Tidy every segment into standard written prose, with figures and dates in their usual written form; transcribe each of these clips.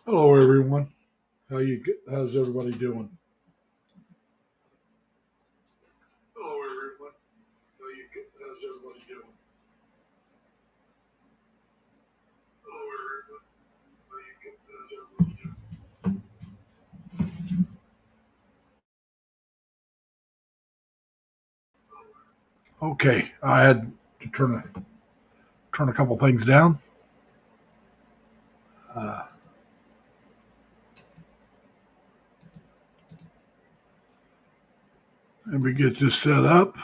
Hello, everyone. How's everybody doing? Hello, everyone. How's everybody doing? Hello, everyone. How's everybody doing? Okay, I had to turn a couple things down. Uh, Let me get this set up.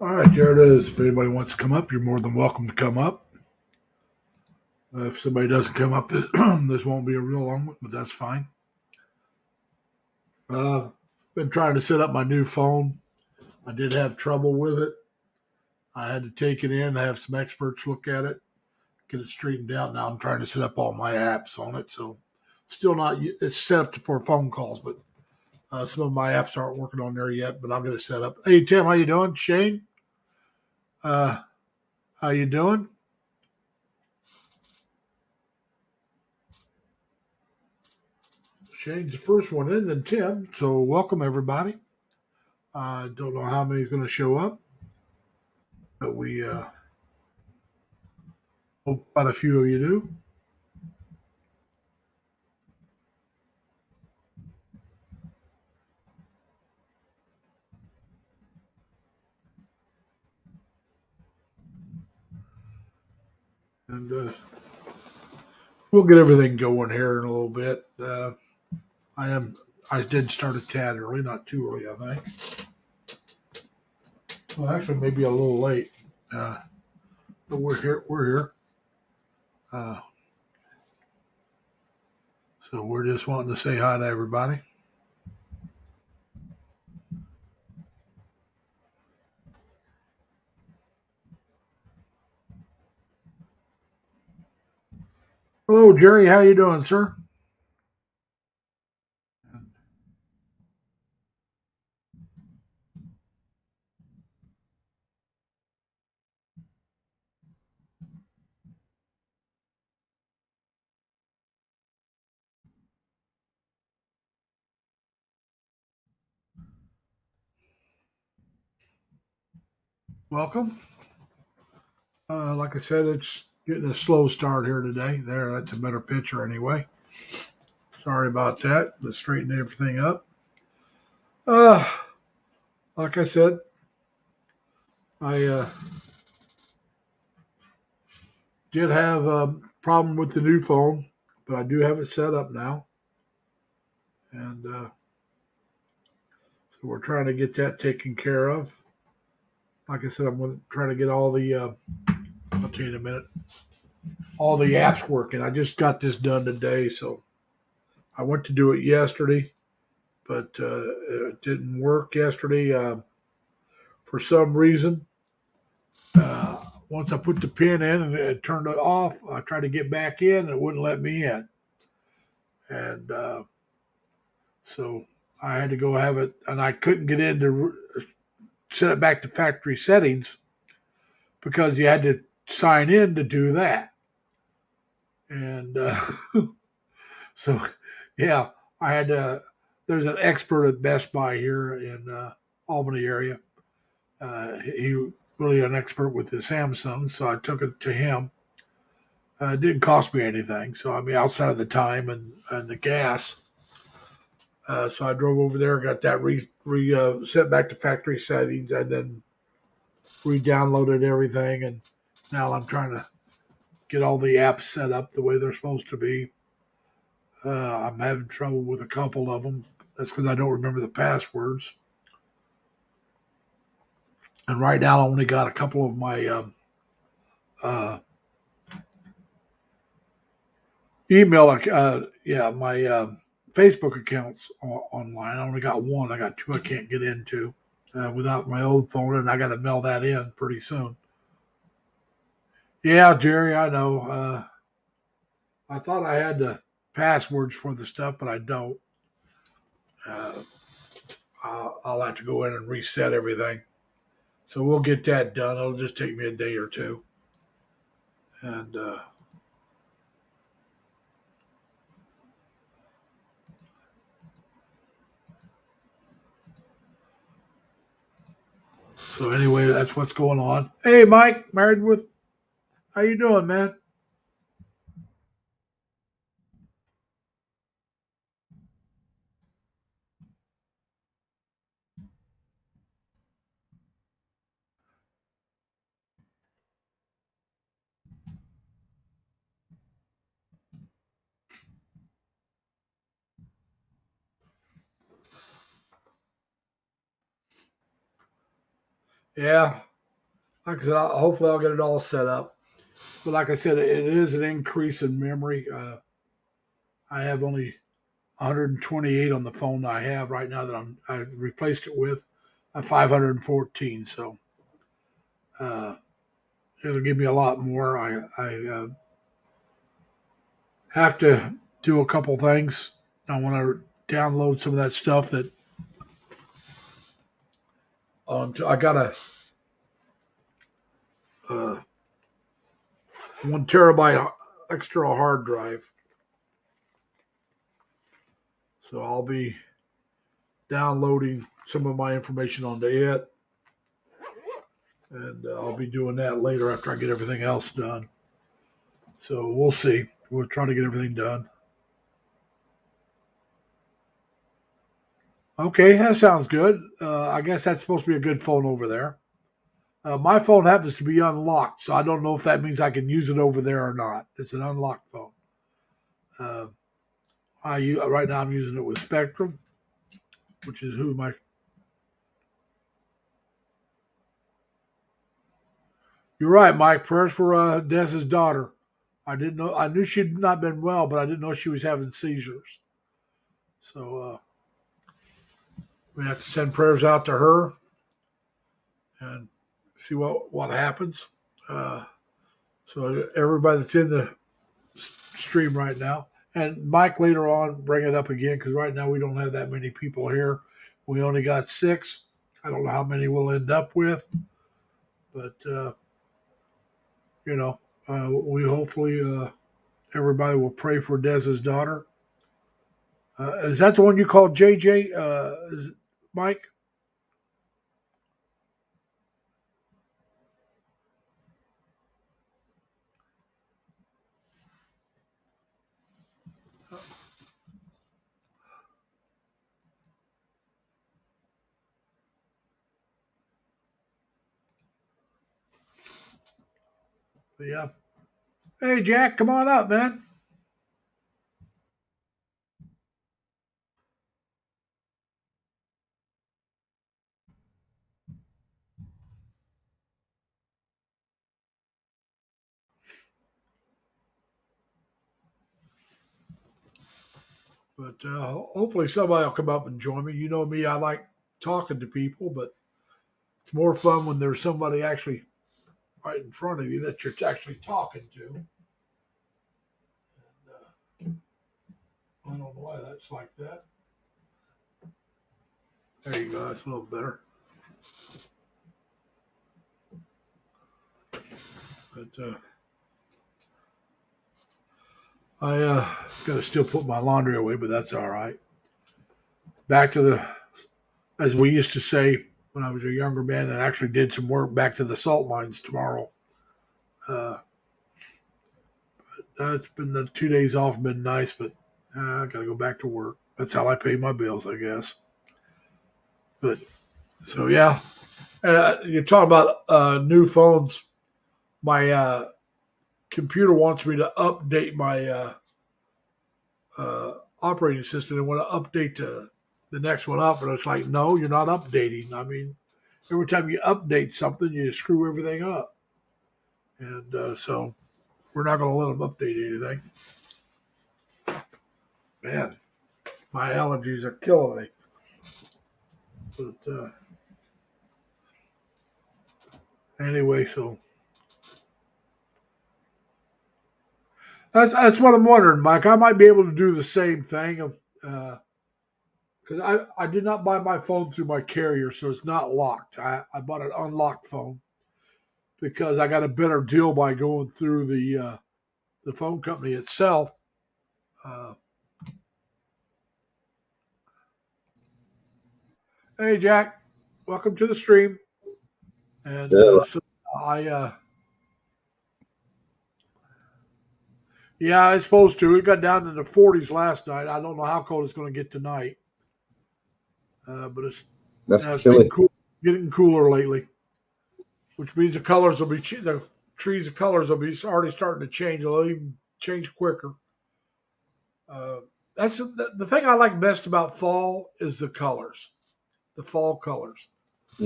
All right, there it is. If anybody wants to come up, you're more than welcome to come up. If somebody doesn't come up, this this won't be a real long one, but that's fine. Been trying to set up my new phone. I did have trouble with it. I had to take it in, have some experts look at it, get it straightened out. Now I'm trying to set up all my apps on it. So still not, it's set up for phone calls, but some of my apps aren't working on there yet, but I'll get it set up. Hey, Tim, how you doing? Shane, uh, how you doing? Shane's the first one in, then Tim. So welcome, everybody. I don't know how many's going to show up, but we hope quite a few of you do. And we'll get everything going here in a little bit. I am. I did start a tad early, not too early, I think. Well, actually, maybe a little late. Uh, but we're here. We're here. Uh, so we're just wanting to say hi to everybody. Hello, Jerry. How you doing, sir? Welcome. Like I said, it's getting a slow start here today. There, that's a better picture anyway. Sorry about that. Let's straighten everything up. Uh, like I said, I did have a problem with the new phone, but I do have it set up now, and so we're trying to get that taken care of. Like I said, I'm trying to get all the. I'll tell you in a minute. All the apps working. I just got this done today, so I went to do it yesterday, but it didn't work yesterday for some reason. Once I put the pin in and it turned it off, I tried to get back in and it wouldn't let me in, and so I had to go have it, and I couldn't get in to set it back to factory settings because you had to sign in to do that, and so yeah, I had to. There's an expert at Best Buy here in Albany area. He really an expert with the Samsung, so I took it to him. It didn't cost me anything, so I mean outside of the time and the gas. So I drove over there, got that set back to factory settings, and then re-downloaded everything. And now I'm trying to get all the apps set up the way they're supposed to be. I'm having trouble with a couple of them. That's because I don't remember the passwords. And right now, I only got a couple of my uh, email, my Facebook accounts online. I only got one. I got two I can't get into without my old phone, and I got to mail that in pretty soon. Yeah, Jerry, I know. I thought I had the passwords for the stuff, but I don't. Uh, I'll have to go in and reset everything. So we'll get that done. It'll just take me a day or two. And so anyway, that's what's going on. Hey, Mike, married with. How you doing, man? Yeah, like I said, hopefully I'll get it all set up. But like I said, it is an increase in memory. I have only 128 on the phone that I have right now that I replaced it with a 514. So uh, it'll give me a lot more. I have to do a couple things. I want to download some of that stuff that I got a 1 terabyte extra hard drive, so I'll be downloading some of my information onto it, and I'll be doing that later after I get everything else done. So we'll see. We'll try to get everything done. Okay, that sounds good. I guess that's supposed to be a good phone over there. My phone happens to be unlocked, so I don't know if that means I can use it over there or not. It's an unlocked phone. Uh, right now I'm using it with Spectrum, which is who my. You're right, Mike. Prayers for Dez's daughter. I didn't know. I knew she'd not been well, but I didn't know she was having seizures. So we have to send prayers out to her and see what happens. Uh, so everybody that's in the stream right now, and Mike later on bring it up again because right now we don't have that many people here. We only got 6. I don't know how many we'll end up with, but you know, we hopefully everybody will pray for Dez's daughter. Is that the one you called JJ, Mike? But yeah. Hey, Jack, come on up, man. But hopefully somebody will come up and join me. You know me, I like talking to people, but it's more fun when there's somebody actually right in front of you that you're actually talking to. And, I don't know why that's like that. There you go. That's a little better. But I got to still put my laundry away, but that's all right. Back to the, as we used to say when I was a younger man and actually did some work, back to the salt mines tomorrow. Uh, it's been the 2 days off, been nice, but I got to go back to work. That's how I pay my bills, I guess. But so, yeah. You're talking about new phones. My computer wants me to update my operating system and want to update the next one up. And it's like, no, you're not updating. I mean, every time you update something, you screw everything up. And so we're not going to let them update anything. Man, my allergies are killing me. But anyway, so that's what I'm wondering, Mike. I might be able to do the same thing of because I did not buy my phone through my carrier, so it's not locked. I bought an unlocked phone because I got a better deal by going through the phone company itself. Uh, hey Jack, welcome to the stream. And Yeah, so I yeah, it's supposed to. It got down in the 40s last night. I don't know how cold it's going to get tonight, but that's it's been chilly. cool, getting cooler lately, which means the colors will be the trees. The colors will be already starting to change. They'll even change quicker. Uh, that's the thing I like best about fall is the colors, the fall colors.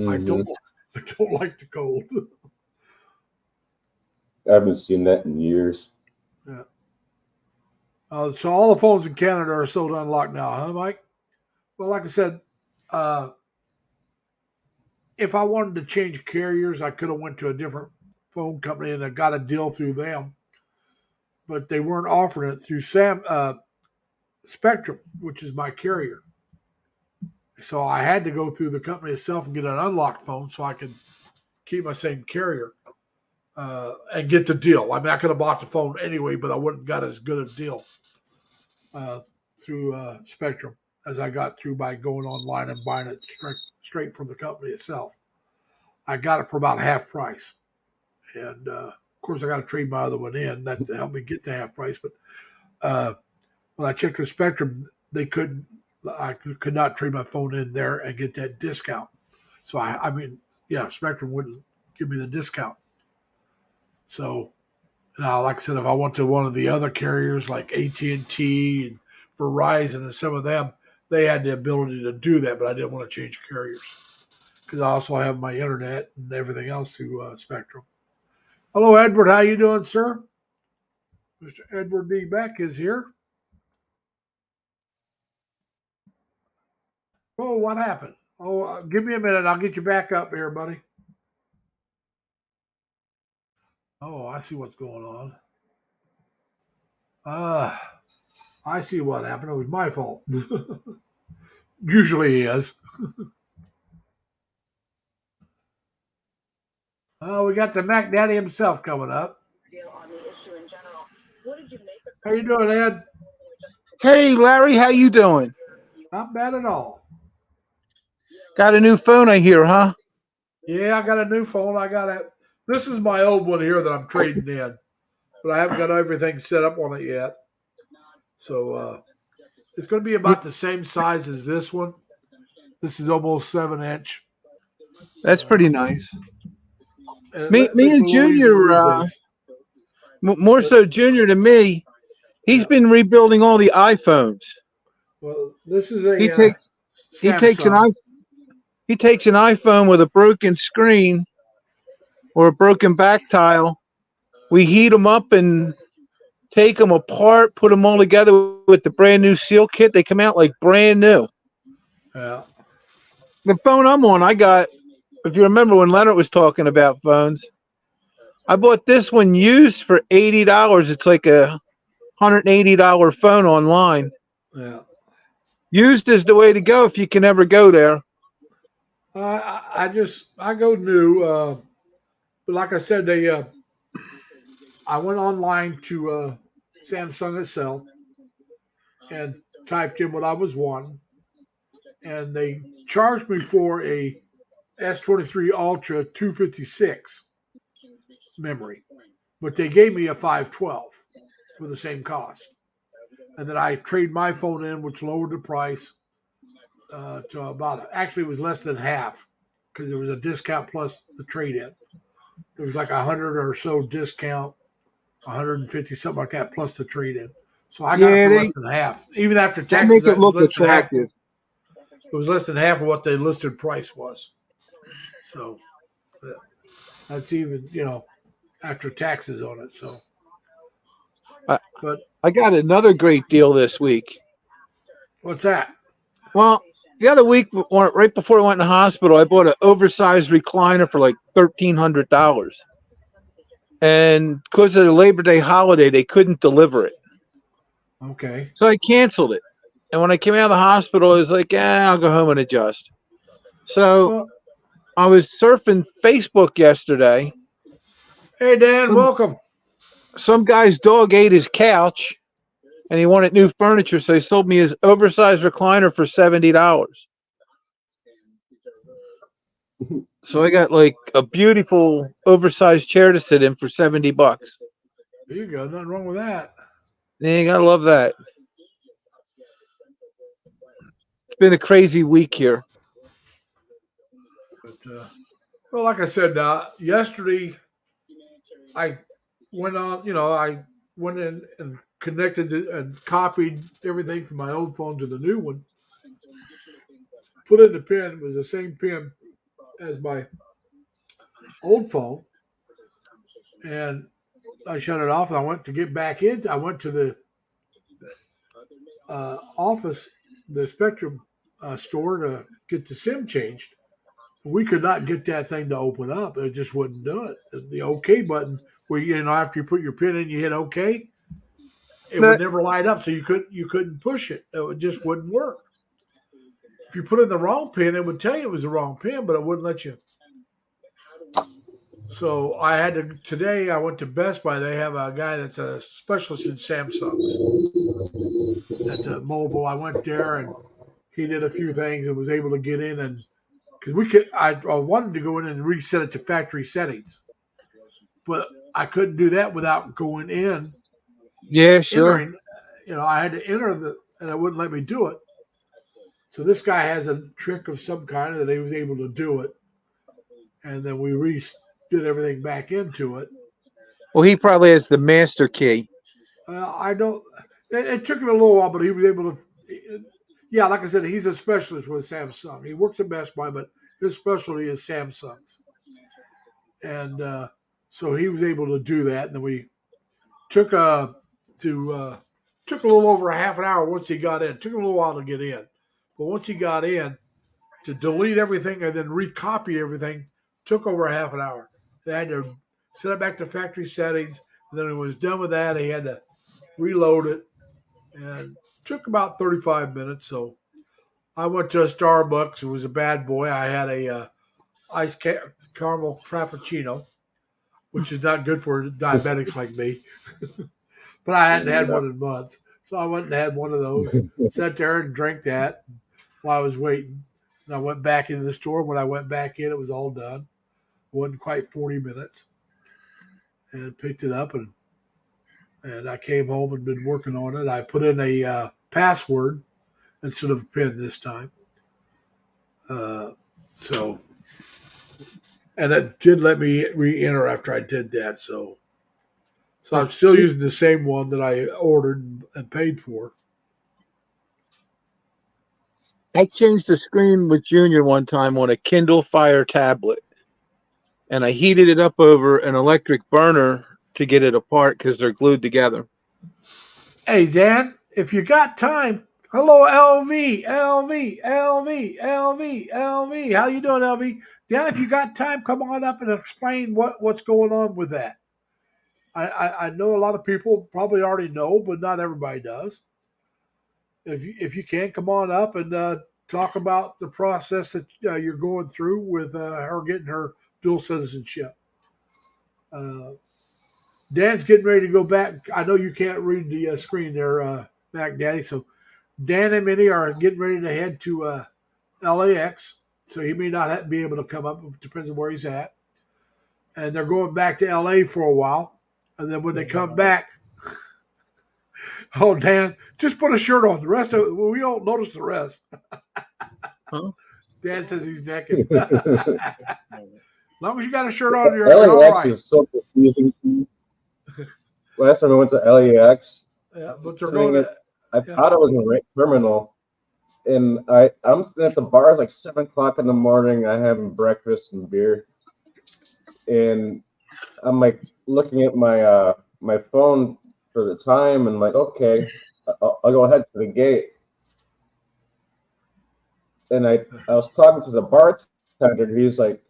I Hmm. don't I don't like the cold. I haven't seen that in years. Yeah. So all the phones in Canada are sold unlocked now, huh, Mike? Well, like I said, uh, if I wanted to change carriers, I could have went to a different phone company and I got a deal through them, but they weren't offering it through Spectrum, which is my carrier. So I had to go through the company itself and get an unlocked phone so I could keep my same carrier and get the deal. I mean, I could have bought the phone anyway, but I wouldn't got as good a deal uh, through Spectrum as I got through by going online and buying it straight from the company itself. I got it for about half price. And of course, I got to trade my other one in that to help me get to half price. But when I checked with Spectrum, they couldn't. I could not trade my phone in there and get that discount. So I mean, yeah, Spectrum wouldn't give me the discount. So now, like I said, if I went to one of the other carriers like AT&T and Verizon and some of them, they had the ability to do that, but I didn't want to change carriers because I also have my internet and everything else through Spectrum. Hello, Edward. How you doing, sir? Mr. Edward D. Beck is here. Oh, what happened? Oh, give me a minute. I'll get you back up here, buddy. Oh, I see what's going on. I see what happened. It was my fault. Usually is. Oh, we got the Mac Daddy himself coming up. How you doing, Ed? Hey Larry, how you doing? Not bad at all. Got a new phone, I hear, huh? Yeah, I got a new phone. I got it. This is my old one here that I'm trading in, but I haven't got everything set up on it yet. So it's going to be about the same size as this one. This is almost 7 inch. That's pretty nice. And Me it makes it and a little easier to Junior, do things. more so Junior than me. He's Yeah. been rebuilding all the iPhones. Well, this is He a takes he takes an Samsung. i he takes an iPhone with a broken screen or a broken back tile. We heat them up and take them apart, put them all together with the brand new seal kit. They come out like brand new. Yeah. The phone I'm on, I got. If you remember when Leonard was talking about phones, I bought this one used for $80. It's like a $180 phone online. Yeah. Used is the way to go if you can ever go there. I go new, but like I said, I went online to Samsung itself and typed in what I was wanting, and they charged me for a S23 Ultra 256 memory, but they gave me a 512 for the same cost. And then I trade my phone in, which lowered the price to about, actually it was less than half because there was a discount plus the trade in. It was like 100 or so discount, 150, something like that, plus the trade in. So I got it Yeah, for they, less than half. Even after they make taxes, it it was look less than half. attractive. It was less than half of what the listed price was. So that's even, after taxes on it. So, I, but I got another great deal this week. what's that? Well, the other week, right before I went in the hospital, I bought an oversized recliner for like $1,300. And because of the Labor Day holiday, they couldn't deliver it. Okay. So I canceled it. And when I came out of the hospital, I was like, I'll go home and adjust. So Well, I was surfing Facebook yesterday. hey, Dan, welcome. Some guy's dog ate his couch and he wanted new furniture. So he sold me his oversized recliner for $70. So I got like a beautiful oversized chair to sit in for $70. There you go. Nothing wrong with that. Yeah, you gotta love that. It's been a crazy week here. But, well, like I said, yesterday I went on, I went in and connected and copied everything from my old phone to the new one. Put in the pin. It was the same pin as my old phone. And I shut it off and I went to get back in. I went to the office, the Spectrum store to get the SIM changed. We could not get that thing to open up. It just wouldn't do it. The OK button, where after you put your pin in, you hit OK. It would never light up, so you couldn't push it. It just wouldn't work. If you put in the wrong pin, it would tell you it was the wrong pin, but it wouldn't let you. So I had to today. I went to Best Buy. They have a guy that's a specialist in Samsungs. That's a mobile. I went there and he did a few things and was able to get in and because I wanted to go in and reset it to factory settings, but I couldn't do that without going in. Yeah, sure. Entering, I had to enter and it wouldn't let me do it. So this guy has a trick of some kind that he was able to do it, and then we did everything back into it. Well, he probably has the master key. I don't. It took him a little while, but he was able to. Yeah, like I said, he's a specialist with Samsung. He works at Best Buy, but his specialty is Samsungs. And so he was able to do that. And then we took took a little over a half an hour once he got in. It took him a little while to get in. But once he got in, to delete everything and then recopy everything took over a half an hour. They had to set it back to factory settings. And then when he was done with that, he had to reload it. And took about 35 minutes. So I went to a Starbucks. It was a bad boy. I had a iced caramel frappuccino, which is not good for diabetics like me. But I hadn't had one in months. So I went and had one of those, sat there and drank that while I was waiting. And I went back into the store. When I went back in, it was all done. It wasn't quite 40 minutes. And picked it up and I came home and been working on it. I put in a password instead of a PIN this time. And it did let me re-enter after I did that. So I'm still using the same one that I ordered and paid for. I changed the screen with Junior one time on a Kindle Fire tablet, and I heated it up over an electric burner to get it apart because they're glued together. Hey, Dan, if you got time, hello, LV. How you doing, LV? Dan, if you got time, come on up and explain what's going on with that. I know a lot of people probably already know, but not everybody does. If you can, come on up and talk about the process that you're going through with her getting her dual citizenship. Dan's getting ready to go back. I know you can't read the screen there, Mac Daddy. So Dan and Minnie are getting ready to head to LAX. So he may not be able to come up. It depends on where he's at. And they're going back to LA for a while. And then when they come back, oh, Dan, just put a shirt on. The rest of it, we don't notice the rest. Huh? Dan says he's naked. As long as you got a shirt on, you're all LAX right. is so confusing to me. Last time I went to LAX, Yeah, but they're going to. I thought it was in the right terminal. And I'm sitting at the bar. It's like 7 o'clock in the morning. I'm having breakfast and beer. And I'm like looking at my my phone for the time and like, okay, I'll go ahead to the gate. And I was talking to the bartender. He's like,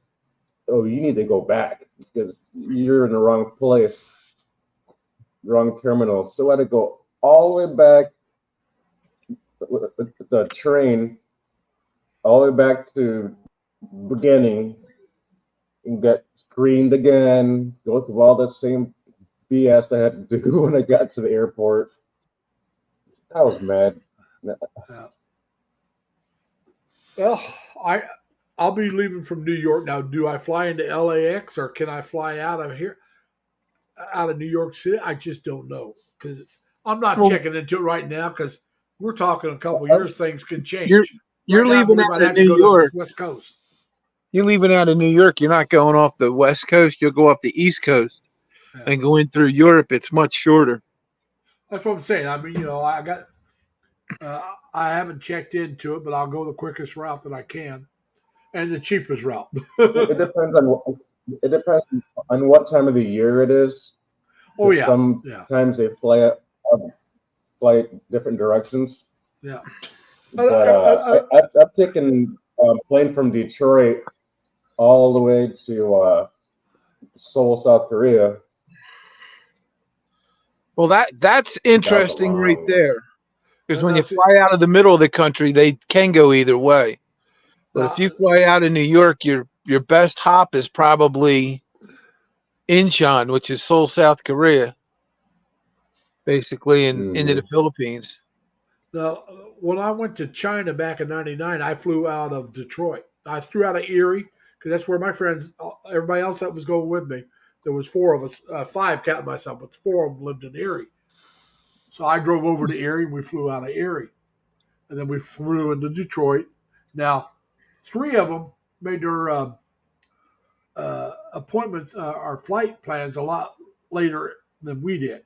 oh, you need to go back because you're in the wrong place, wrong terminal. So I had to go all the way back the train all the way back to beginning and get screened again, go through all the same BS I had to do when I got to the airport. I was mad. Yeah. Well, I'll be leaving from New York now. Do I fly into LAX or can I fly out of here, out of New York City? I just don't know because I'm not Well- checking into it right now because we're talking a couple of years. Things can change. You're Right now, I leaving believe out I'd of have to New go to the York. West Coast. You're leaving out of New York. You're not going off the West Coast. You'll go up the East Coast Yeah. and go in through Europe. It's much shorter. That's what I'm saying. I mean, I got. I haven't checked into it, but I'll go the quickest route that I can, and the cheapest route. It depends on what time of the year it is. Oh yeah, Sometimes they fly different directions. yeah. But I've taken a plane from Detroit all the way to Seoul, South Korea. Well, that's interesting long right way. there. Because when you That's it. fly out of the middle of the country, they can go either way. But if you fly out of New York, your best hop is probably Incheon, which is Seoul, South Korea, basically into the Philippines. Now, when I went to China back in '99, I flew out of Detroit. I flew out of Erie because that's where my friends, everybody else that was going with me, there was 4 of us, 5 counting myself, but 4 of them lived in Erie. So I drove over to Erie and we flew out of Erie. And then we flew into Detroit. Now, 3 of them made their appointments, our flight plans a lot later than we did.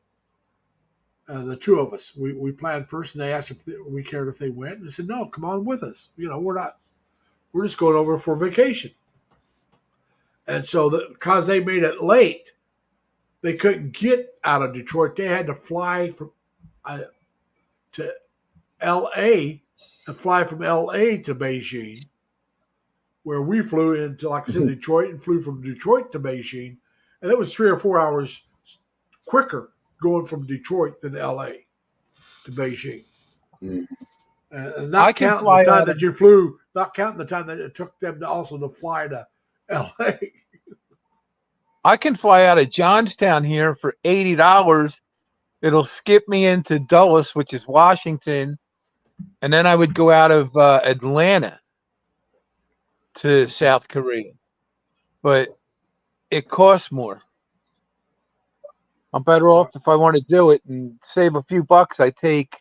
The 2 of us, we planned first, and they asked if we cared if they went, and they said, "No, come on with us. We're just going over for vacation." And so, because they made it late, they couldn't get out of Detroit. They had to fly from to L.A. and fly from L.A. to Beijing, where we flew into, like I said, Detroit, and flew from Detroit to Beijing, and it was 3 or 4 hours quicker going from Detroit than L.A. to Beijing. And not counting the time that you flew, not counting the time that it took them to fly to L.A. I can fly out of Johnstown here for $80. It'll skip me into Dulles, which is Washington, and then I would go out of Atlanta to South Korea. But it costs more. I'm better off if I want to do it and save a few bucks. I take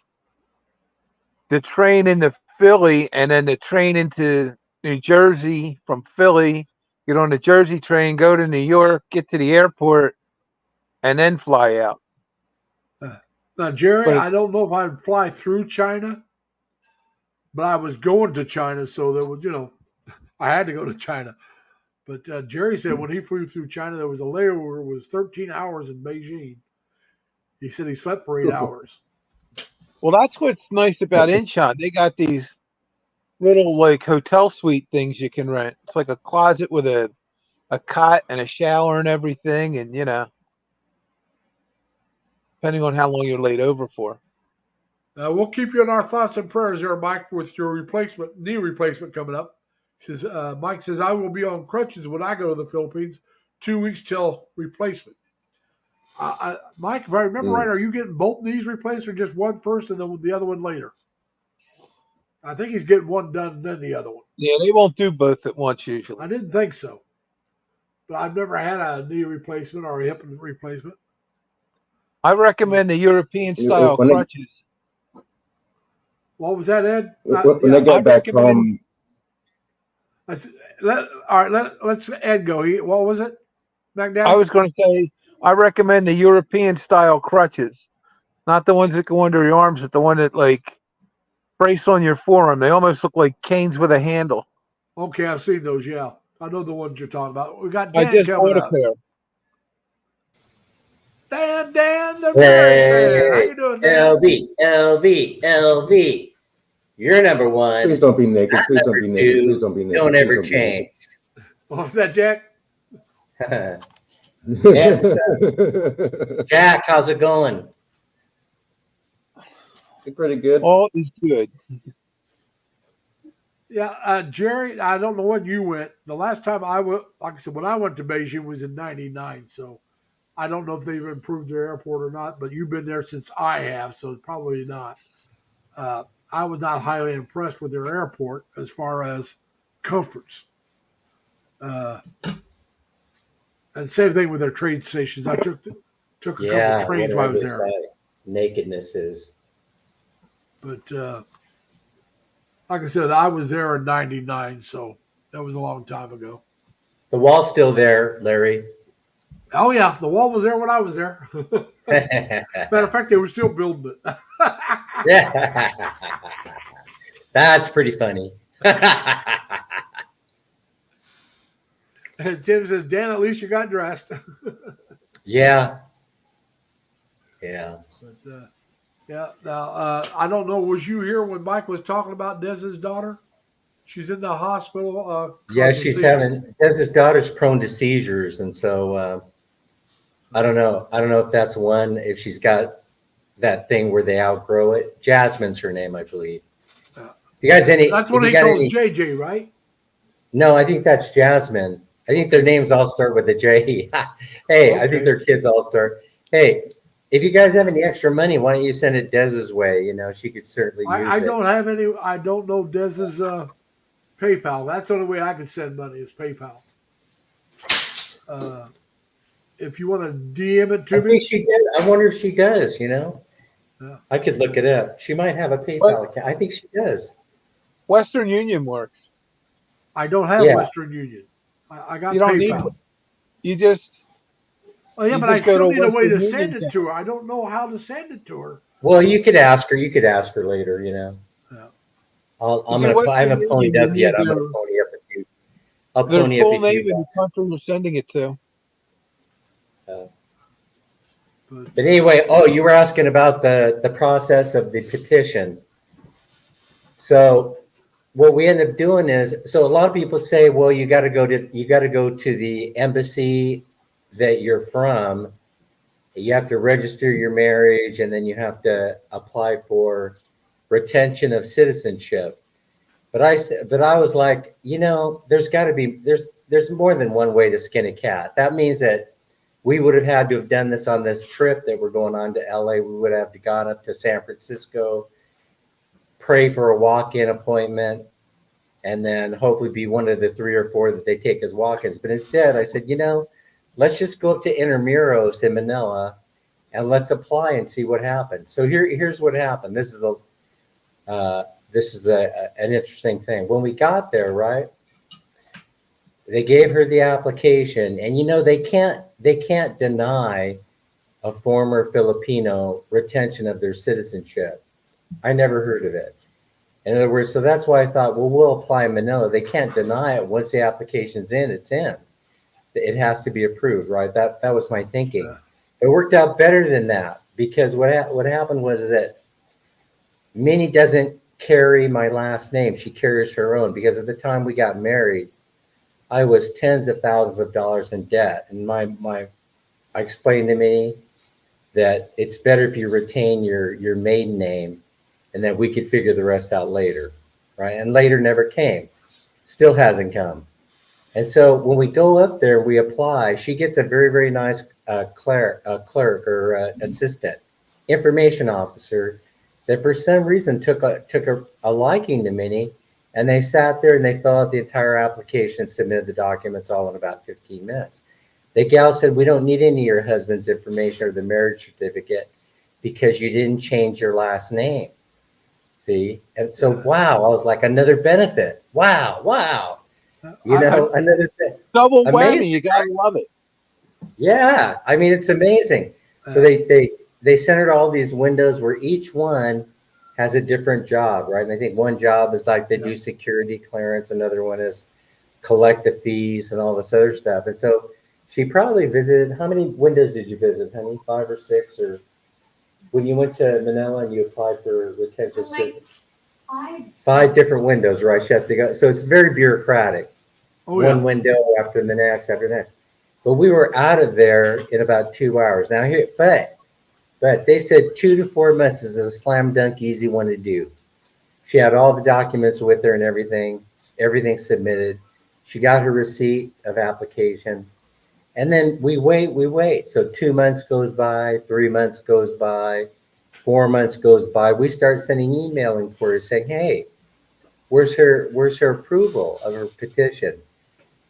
the train into Philly and then the train into New Jersey from Philly, get on the Jersey train, go to New York, get to the airport, and then fly out. Now, Jerry, I don't know if I'd fly through China, but I was going to China, so there was, I had to go to China. But Jerry said when he flew through China, there was a layover. It was 13 hours in Beijing. He said he slept for 8 hours. Well, that's what's nice about Incheon. They got these little like hotel suite things you can rent. It's like a closet with a cot and a shower and everything, and depending on how long you're laid over for. We'll keep you in our thoughts and prayers there, Mike, with your knee replacement coming up. Says Mike says, I will be on crutches when I go to the Philippines, 2 weeks till replacement. Mike, if I remember right, are you getting both knees replaced or just one first and then the other one later? I think he's getting one done and then the other one. Yeah, they won't do both at once usually. I didn't think so. But I've never had a knee replacement or a hip replacement. I recommend the European style crutches. What was that, Ed? When they get back home. Let's Ed go. What was it? Back down? I was going to say, I recommend the European style crutches, not the ones that go under your arms, but the one that like brace on your forearm. They almost look like canes with a handle. Okay, I've seen those. Yeah, I know the ones you're talking about. We got Dan I just coming bought up. a pair. Dan, the man. How you doing, Dan? LV. You're number one. Please don't be naked. Please don't be naked. Please don't be naked. Don't ever change. What was that, Jack? Jack, how's it going? You're pretty good. All is good. Yeah, Jerry, I don't know when you went. The last time I went, like I said, when I went to Beijing was in '99. So I don't know if they've improved their airport or not. But you've been there since I have, so probably not. Uh, I was not highly impressed with their airport as far as comforts. Uh, and same thing with their train stations. I took a couple Yeah, trains what while I I was would there, say. Nakedness is. but like I said, I was there in '99, so that was a long time ago. The wall's still there, Larry. Oh yeah, the wall was there when I was there. Matter of fact, they were still building it. Yeah. That's pretty funny. And Tim says, "Dan, at least you got dressed." Yeah. Yeah. But yeah, now I don't know. Was you here when Mike was talking about Dez's daughter? She's in the hospital. Yeah, causing she's seizures. having, because his daughter's prone to seizures. And so I don't know. I don't know if that's one, if she's got that thing where they outgrow it. Jasmine's her name, I believe. Yeah. You guys, That's if what you he got calls any, JJ, right? no, I think that's Jasmine. I think their names all start with a J. Hey, I think Okay. their kids all start. Hey, if you guys have any extra money, why don't you send it Dez's way? You know, she could certainly use I it. don't have any. I don't know Dez's PayPal. That's the only way I can send money is PayPal. If you want to DM it I to think me, she did. I wonder if she does, you know? Yeah. I could look it up. She might have a PayPal account. I think she does. Western Union works. I don't have Yeah. Western Union. I got You don't need. PayPal. You just Oh yeah, you but I just go still to need a way to Western send Union. it to her. I don't know how to send it to her. Well, you could ask her. You could ask her later, you know? Yeah. I'm get gonna. I Western haven't ponied Union, up you yet. need I'm gonna their- pony up a few. I'll Their pony up full a few name and the bucks. country you're sending it to. But anyway, oh, you were asking about the process of the petition. So what we end up doing is, so a lot of people say, well, you got to go to the embassy that you're from. You have to register your marriage, and then you have to apply for retention of citizenship. But I was like, you know, there's got to be there's more than one way to skin a cat. That means that we would have had to have done this on this trip that we're going on to LA. We would have gone up to San Francisco, pray for a walk-in appointment, and then hopefully be one of the 3 or 4 that they take as walk-ins. But instead, I said, you know, let's just go up to Intermuros in Manila and let's apply and see what happens. So here's what happened. This is an interesting thing. When we got there, right? They gave her the application, and you know they can't deny a former Filipino retention of their citizenship. I never heard of it. In other words, so that's why I thought, well, we'll apply in Manila. They can't deny it. Once the application's in, it's in. It has to be approved, right? That was my thinking. Yeah. It worked out better than that because what happened was that Minnie doesn't carry my last name. She carries her own because at the time we got married, I was tens of thousands of dollars in debt. And I explained to Minnie that it's better if you retain your maiden name and that we could figure the rest out later, right? And later never came, still hasn't come. And so when we go up there, we apply, she gets a very, very nice clerk or assistant, information officer that for some reason took a liking to Minnie, and they sat there and they filled out the entire application, submitted the documents all in about 15 minutes. The gal said, we don't need any of your husband's information or the marriage certificate because you didn't change your last name. See? And so, wow, I was like, another benefit. Wow. You know, another thing. Double Amazing, whammy. You gotta love it. Yeah, I mean, it's amazing. So they centered all these windows where each one has a different job, right? And I think one job is like they do security clearance. Another one is collect the fees and all this other stuff. And so she probably visited, how many windows did you visit, honey? 5 or 6? Or when you went to Manila and you applied for retention citizenship? 5 different windows, right? She has to go. So it's very bureaucratic. One window after the next after the next. But we were out of there in about 2 hours. Now here, but But they said 2 to 4 months is a slam dunk, easy one to do. She had all the documents with her and everything submitted. She got her receipt of application. And then we wait. So 2 months goes by, 3 months goes by, 4 months goes by. We start sending email inquiries saying, hey, where's her approval of her petition?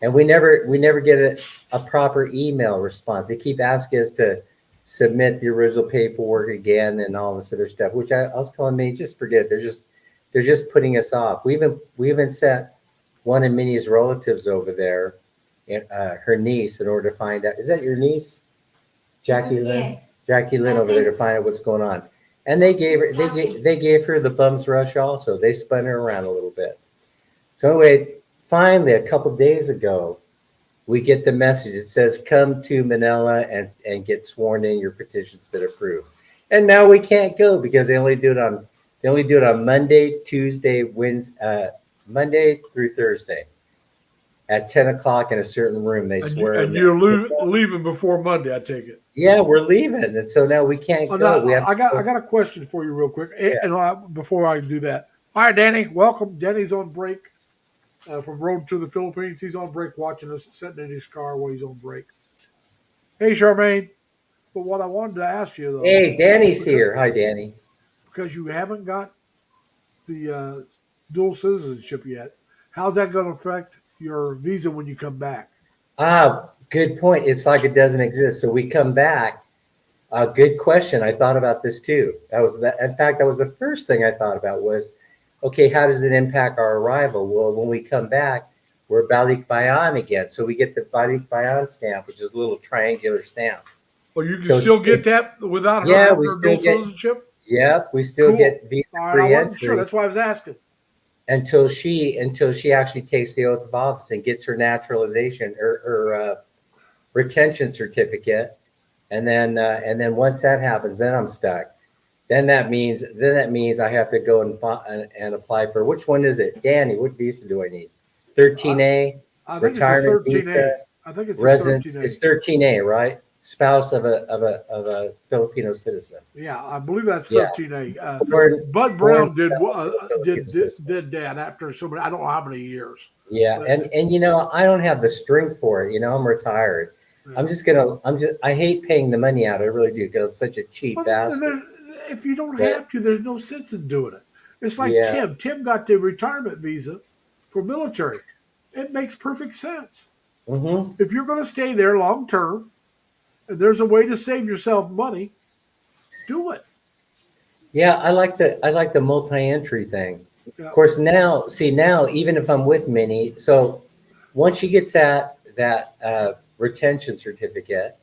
And we never get a proper email response. They keep asking us to submit the original paperwork again and all this other stuff, which I was telling me, just forget it. They're just putting us off. We even sent one of Minnie's relatives over there, her niece, in order to find out. Is that your niece, Jackie Lynn? Yes. Jackie Lynn over there to find out what's going on. And they gave her the bum's rush also. They spun her around a little bit. So anyway, finally, a couple days ago, we get the message. It says, come to Manila and get sworn in. Your petition's been approved. And now we can't go because they only do it on Monday, Tuesday, Wednesday, Monday through Thursday at 10 o'clock in a certain room. They swear. And you're leaving before Monday, I take it. Yeah, we're leaving. And so now we can't go. No, I got a question for you real quick. Yeah. And before I do that. All right, Danny, welcome. Danny's on break from Road to the Philippines. He's on break watching us, sitting in his car while he's on break. Hey, Charmaine. But what I wanted to ask you, though. Hey, Danny's here. Hi, Danny. Because you haven't got the dual citizenship yet, how's that going to affect your visa when you come back? Good point. It's like it doesn't exist. So we come back. Good question. I thought about this too. In fact, that was the first thing I thought about was, okay, how does it impact our arrival? Well, when we come back, we're Balik Bayan again. So we get the Balik Bayan stamp, which is a little triangular stamp. Well, you can still get that without her having her dual citizenship? Yep, we still get visa free entry. Sure, that's why I was asking. Until she actually takes the oath of office and gets her naturalization or her retention certificate, and then once that happens, then I'm stuck. Then that means I have to go and apply for, which one is it, Danny? What visa do I need? 13A, retirement visa. I think it's residence. 13A. It's 13A, right? Spouse of a Filipino citizen. Yeah, I believe that's Yeah. 13A. Bud Brown did that after so many, I don't know how many years. Yeah, and you know, I don't have the strength for it. You know, I'm retired. Yeah. I hate paying the money out. I really do because I'm such a cheap Well, bastard. if you don't have to, there's no sense in doing it. It's like Yeah. Tim. Tim got the retirement visa for military. It makes perfect sense. Mm-hmm. If you're going to stay there long term, and there's a way to save yourself money, do it. Yeah, I like the multi-entry thing. Yeah. Of course, now even if I'm with Minnie, so once she gets that retention certificate,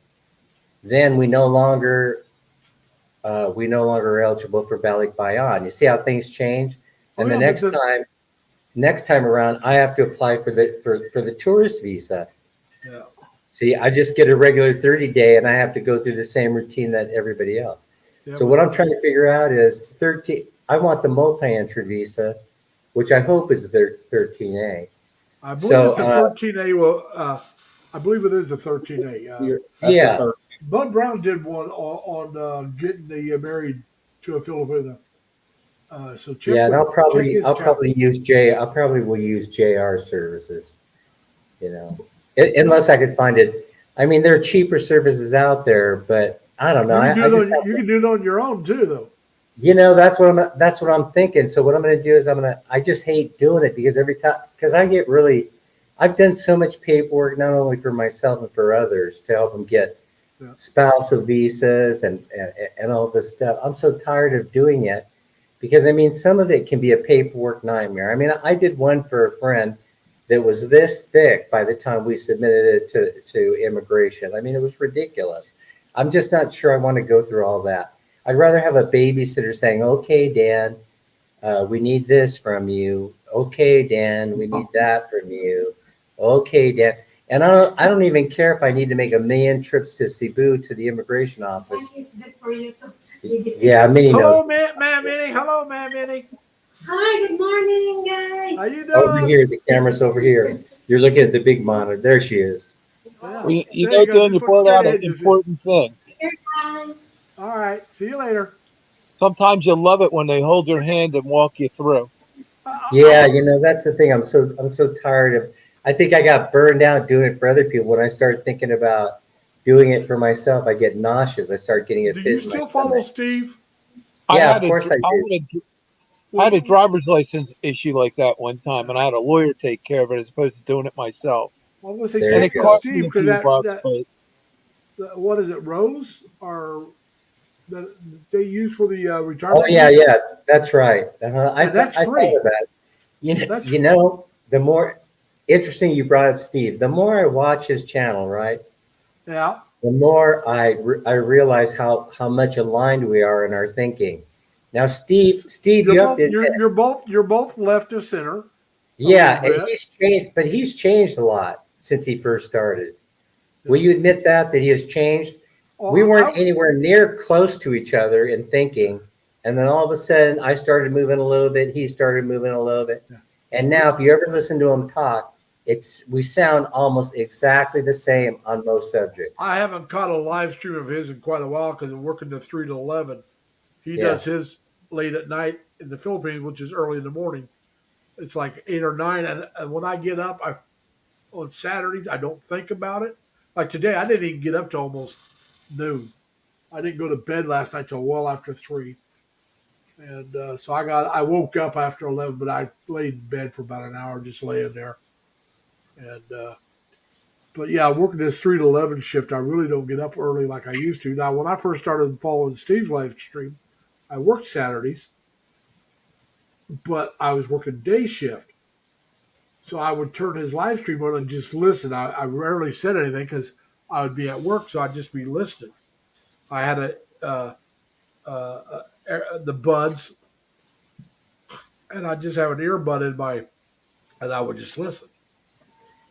then we no longer are eligible for Balik Bayan. You see how things change? And the next time around, I have to apply for the tourist visa. Yeah. See, I just get a regular 30-day, and I have to go through the same routine that everybody else. Yeah, So what I'm trying to figure out is 13. I want the multi-entry visa, which I hope is the 13A. I believe it's a 13A. Well, I believe it is a 13A. Yeah. Bud Brown did one on getting married to a Filipino. So check Yeah, and with- I'll probably check his will use JR services. You know, unless I could find it. I mean, there are cheaper services out there, but I don't know. You can do it on your own too, though. You know, that's what I'm thinking. So what I'm going to do is I just hate doing it because every time, because I've done so much paperwork, not only for myself and for others to help them get spousal visas and all this stuff. I'm so tired of doing it because I mean, some of it can be a paperwork nightmare. I mean, I did one for a friend that was this thick by the time we submitted it to immigration. I mean, it was ridiculous. I'm just not sure I want to go through all that. I'd rather have a babysitter saying, okay, Dan, we need this from you. Okay, Dan, we need that from you. Okay, Dan. And I don't even care if I need to make 1 million trips to Cebu to the immigration office. It's good for you to Yeah, Minnie knows. Hello, Ma'am Minnie. Hello, Ma'am Minnie. Hi, good morning, guys. How you doing? Over here, the camera's over here. You're looking at the big monitor. There she is. Yeah. You There know, Dan, you Just look brought out straight an ahead. important thing. Here, guys. All right. See you later. Sometimes you love it when they hold your hand and walk you through. Yeah, that's the thing. I'm so tired of. I think I got burned out doing it for other people. When I start thinking about doing it for myself, I get nauseous. I start getting a Do you pit in my still follow stomach. Steve? I Yeah, had of a, course I I do. had a, I Well, had a driver's license issue like that one time, and I had a lawyer take care of it as opposed to doing it myself. I'm gonna say There And you check it with go. cost me Steve a because few that bucks, that but what is it, Rose or that they use for the Oh retirement yeah, use? yeah, that's right. And that's I thought free. about it. That's The more interesting you brought up Steve, the more I watch his channel, right? yeah. The more I realize how much aligned we are in our thinking. Now, Steve, You're you have both to admit, you're both left of center a little yeah, and bit. he's changed, but he's changed a lot since he first started. Will Yeah. you admit that he has changed? We Well, weren't anywhere near close to each other in thinking, and then all of a sudden, I started moving a little bit. He started moving a little bit, yeah. and now, if you ever listen to him talk, we sound almost exactly the same on most subjects. I haven't caught a live stream of his in quite a while because I'm working the 3 to 11. He Yeah. does his late at night in the Philippines, which is early in the morning. It's like 8 or 9, and when I get up, I on Saturdays I don't think about it. Like today, I didn't even get up to almost noon. I didn't go to bed last night till well after 3, and so I woke up after 11, but I laid in bed for about an hour just laying there, and but yeah, working this 3 to 11 shift, I really don't get up early like I used to. Now, when I first started following Steve's live stream, I worked Saturdays, but I was working day shift. So I would turn his live stream on and just listen. I rarely said anything because I would be at work, so I'd just be listening. I had the buds, and I just have an earbud in my, and I would just listen.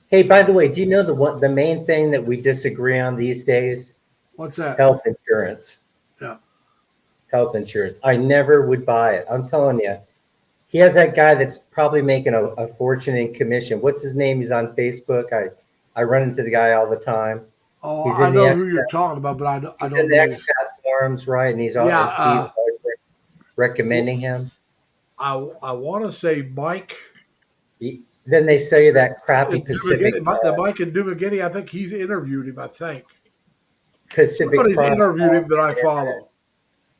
Hey, by the way, do you know the main thing that we disagree on these days? What's that? Health insurance. Yeah. Health insurance. I never would buy it. I'm telling you. He has that guy that's probably making a fortune in commission. What's his name? He's on Facebook. I run into the guy all the time. Oh, He's I in the know who expat. you're talking about, but I He's don't in the know his. expat forums, right? And Yeah, and Steve's always recommending him. I want to say Mike. Then they say that crappy The Mike and Dumaguini, I think he's interviewed him. I think Pacific somebody's Cross, interviewed him that I follow.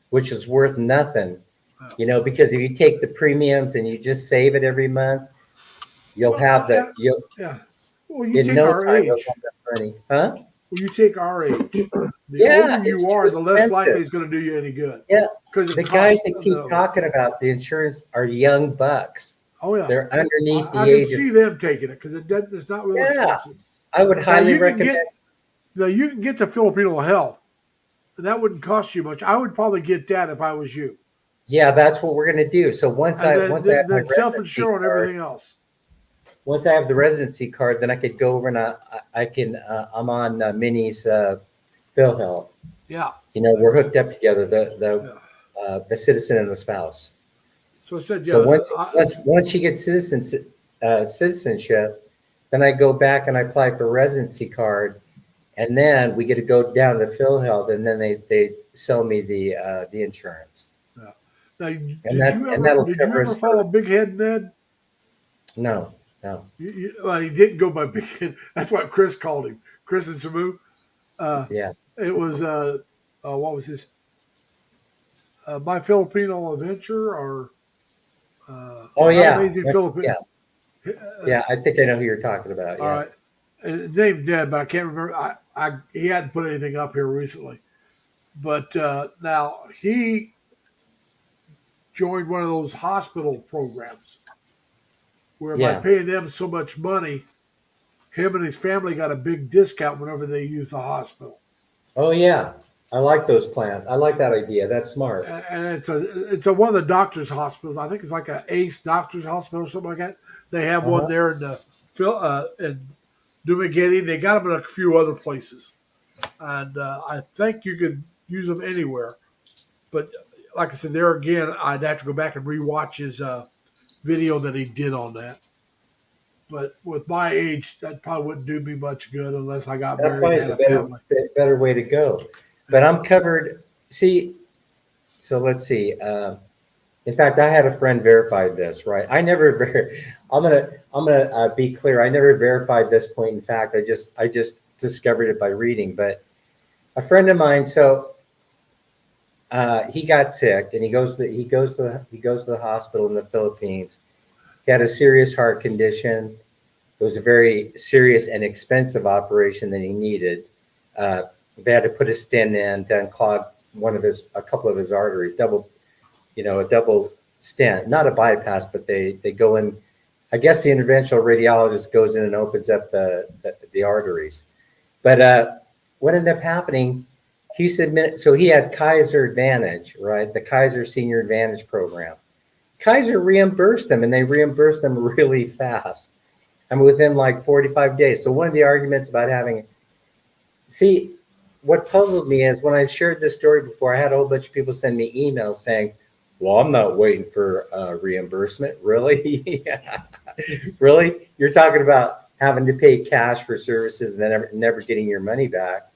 which is worth nothing. Oh. Because if you take the premiums and you just save it every month, you'll have the you'll Yeah. Well, you in take no our time you'll age. have that money, huh? Well, you take our age. The Yeah, older it's you are, too the less likely expensive. it's going to do you any good. Yeah, Because the guys that keep talking about the insurance are young bucks. Oh yeah, They're underneath the I can age see of. them taking it because it's not real Yeah, expensive. I would Now highly you can recommend. you can get the Filipino Health, and that wouldn't cost you much. I would probably get that if I was you, Yeah, that's what we're gonna do. So once and I then once I have my self residency insure on card, everything else. once I have the residency card, then I could go over and I can I'm on Minnie's PhilHealth. Yeah, We're hooked up together. yeah. The citizen and the spouse. So I said, yeah. So once you get citizenship, then I go back and I apply for residency card, and then we get to go down to PhilHealth, and then they sell me the insurance. Now, did that'll you cover ever us follow for- Big Head Ned? No. Well, he didn't go by Big Head. That's what Chris called him. Chris and Samu. Yeah. It was what was his? My Filipino Adventure or Oh yeah. Amazing Filipino. Yeah. I think I know who you're talking about. Yeah. All right. His name's dead, but I can't remember. He hadn't put anything up here recently, but now he joined one of those hospital programs where by paying them so much money, him and his family got a big discount whenever they use the hospital. Oh yeah. I like those plans. I like that idea. That's smart. And it's a one of the doctors' hospitals. I think it's like an Ace Doctors Hospital or something like that. They have one there in in Dumaguete. They got them in a few other places, and I think you could use them anywhere. But like I said, there again, I'd have to go back and rewatch his video that he did on that. But with my age, that probably wouldn't do me much good unless I got That married probably and is had a family. better way to go. But I'm covered. see, so let's see. In fact, I had a friend verify this, right? I never. I'm gonna be clear. I never verified this point in fact. I just discovered it by reading. But a friend of mine, so he got sick, and he goes to the hospital in the Philippines. He had a serious heart condition. It was a very serious and expensive operation that he needed. They had to put a stent in to unclog a couple of his arteries, a double stent, not a bypass, but they go in. I guess the interventional radiologist goes in and opens up the arteries. But what ended up happening, he submitted, so he had Kaiser Advantage, right? The Kaiser Senior Advantage program. Kaiser reimbursed them, and they reimbursed them really fast. I mean, within like 45 days. So one of the arguments about see, what puzzled me is when I shared this story before, I had a whole bunch of people send me emails saying, well, I'm not waiting for reimbursement. Really? Really? You're talking about having to pay cash for services and then never getting your money back.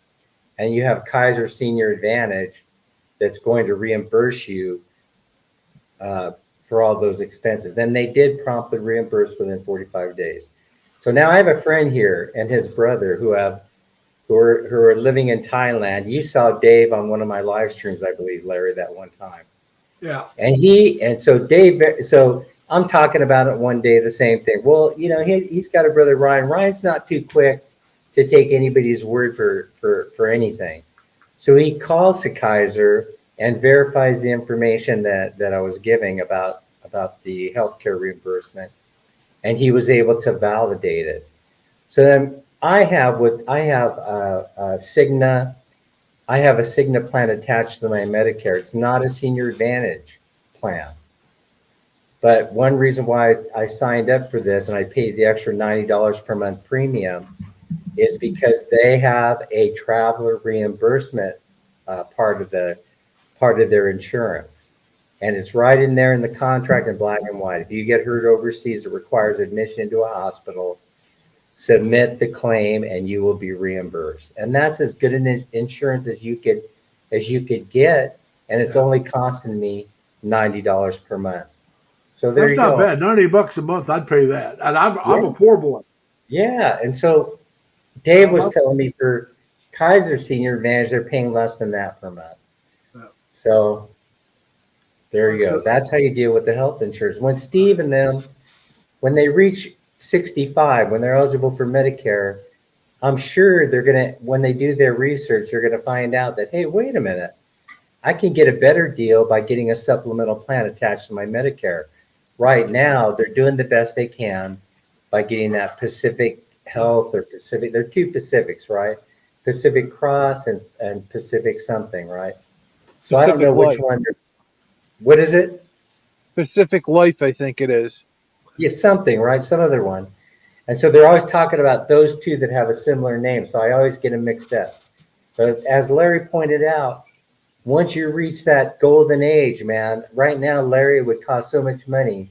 And you have Kaiser Senior Advantage that's going to reimburse you for all those expenses. And they did promptly reimburse within 45 days. So now I have a friend here and his brother who are living in Thailand. You saw Dave on one of my live streams, I believe, Larry, that one time. Yeah. And so Dave, so I'm talking about it one day, the same thing. Well, he's got a brother, Ryan. Ryan's not too quick to take anybody's word for anything. So he calls to Kaiser and verifies the information that I was giving about the healthcare reimbursement. And he was able to validate it. So then I have a Cigna. I have a Cigna plan attached to my Medicare. It's not a Senior Advantage plan. But one reason why I signed up for this and I paid the extra $90 per month premium is because they have a traveler reimbursement part of their insurance. And it's right in there in the contract in black and white. If you get hurt overseas, it requires admission into a hospital. Submit the claim and you will be reimbursed. And that's as good an insurance as you could get. And it's only costing me $90 per month. So there That's you not go. bad. $90 a month, I'd pay that. And I'm Yeah. a poor boy. Yeah. And so Dave was telling me for Kaiser Senior Advantage, they're paying less than that per month. Yeah. So there you go. That's how you deal with the health insurance. When Steve and them, when they reach 65, when they're eligible for Medicare, I'm sure when they do their research, they're going to find out that, hey, wait a minute, I can get a better deal by getting a supplemental plan attached to my Medicare. Right now, they're doing the best they can by getting that Pacific Health or Pacific. They're two Pacifics, right? Pacific Cross and Pacific something, right? So I don't know which one. What is it? Pacific Life, I think it is. Yeah, something, right? Some other one. And so they're always talking about those two that have a similar name. So I always get them mixed up. But as Larry pointed out, once you reach that golden age, man, right now, Larry, it would cost so much money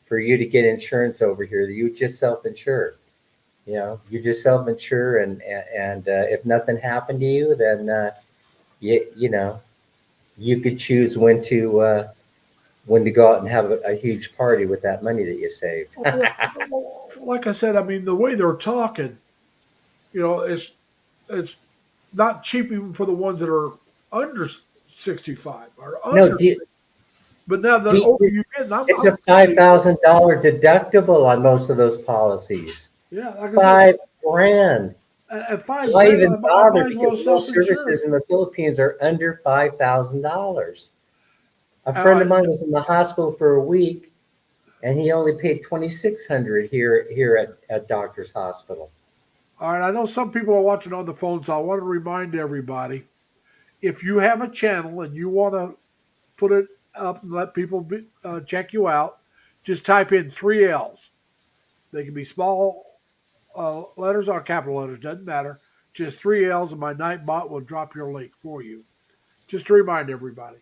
for you to get insurance over here that you just self-insure. You just self-insure, and if nothing happened to you, then you could choose when to go out and have a huge party with that money that you saved. Like I said, I mean, the way they're talking, it's not cheap even for the ones that are under 65 or under. No, But now the older you get, it's a $5,000 deductible on most of those policies. Yeah, like I said, $5,000. At $5,000, Why even bother? I might as well Because most self-insure. services in the Philippines are under $5,000. A friend of mine was in the hospital for a week, and he only paid $2,600 here at Doctor's Hospital. All right, I know some people are watching on the phone, so I want to remind everybody, if you have a channel and you want to put it up and let people check you out, just type in 3 L's. They can be small letters or capital letters, doesn't matter. Just 3 L's, and my Nightbot will drop your link for you. Just to remind everybody.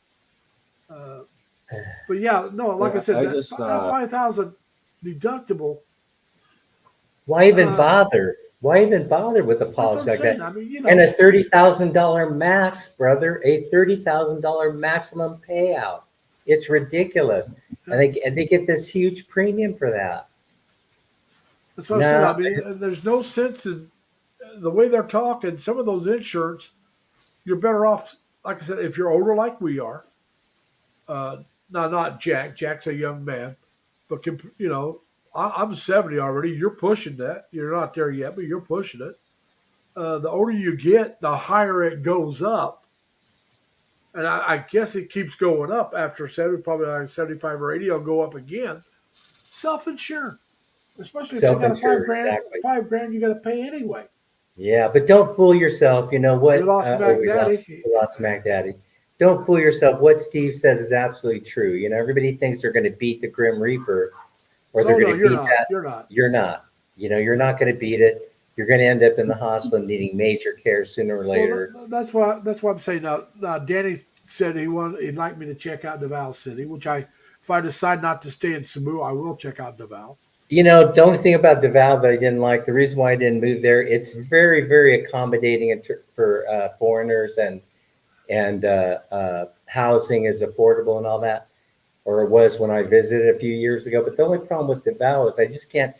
But yeah, no, like I said, that 5,000 deductible. Why even bother? Why even bother with a That's what policy I'm like saying. that? I mean, you know, And a $30,000 max, brother, a $30,000 maximum payout. It's ridiculous. And they get this huge premium for that. that's what I said. No, I mean, there's no sense in the way they're talking. Some of those insurance, you're better off, like I said, if you're older like we are. No, not Jack. Jack's a young man, but you know, I'm 70 already. You're pushing that. You're not there yet, but you're pushing it. The older you get, the higher it goes up, and I guess it keeps going up after 70, probably like 75 or 80. It'll go up again. Self-insure, especially if they got a self-insure, exactly. 5 grand you got to pay anyway. Yeah, but don't fool yourself. You know We what? lost Mac Daddy. We lost Mac Daddy. Don't fool yourself. What Steve says is absolutely true. You know, everybody thinks they're going to beat the Grim Reaper, or they're No, going to you're beat not. that. You're not. You're not. You know, you're not going to beat it. You're going to end up in the hospital needing major care sooner or later. Well, that's why I'm saying now. Danny said he'd like me to check out Davao City, which if I decide not to stay in Cebu, I will check out Davao. You know, the only thing about DeVal that I didn't like, the reason why I didn't move there, it's very, very accommodating for foreigners, and housing is affordable and all that, or it was when I visited a few years ago. But the only problem with DeVal is I just can't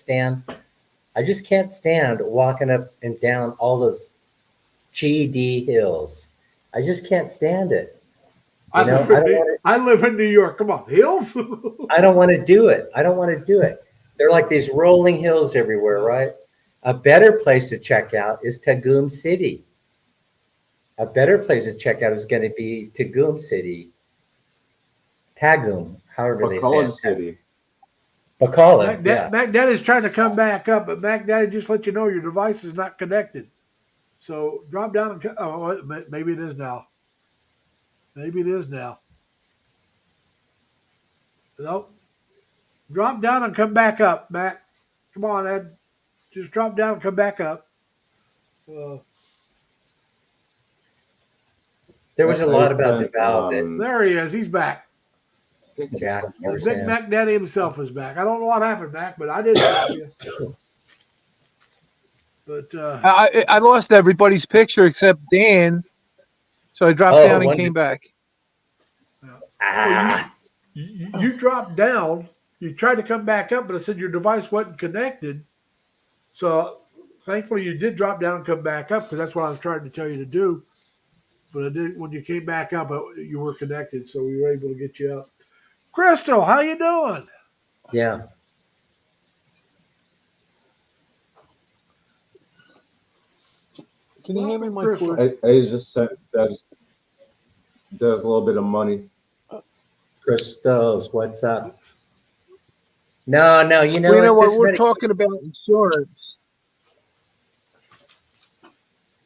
stand walking up and down all those GD hills. I just can't stand it. I You know, live in New York. Come on, hills. I don't want to do it. I don't want to do it. They're like these rolling hills everywhere, right? A better place to check out is Tagum City. A better place to check out is going to be Tagum City. Tagum, however they say Bacolod it. City. Bacolod, yeah. Mac Daddy's trying to come back up, but Mac Daddy just let you know your device is not connected. So drop down and maybe it is now. Maybe it is now. Nope. Drop down and come back up, Mac. Come on, Ed. Just drop down and come back up. There was a lot about DeVal that There he is. He's back. Jack never Big said. Mac Daddy himself is back. I don't know what happened, Mac, but I didn't have you. But I lost everybody's picture except Dan, so I dropped down and came back. you dropped down. You tried to come back up, but it said your device wasn't connected. So thankfully, you did drop down and come back up, because that's what I was trying to tell you to do. But I did, when you came back up, you were connected, so we were able to get you up. Crystal, how you doing? Yeah. Can you hand me my Crystal. cord? I just sent that. Does a little bit of money. Christos, what's up? No, you know, Well, you know what? this We're many talking about insurance.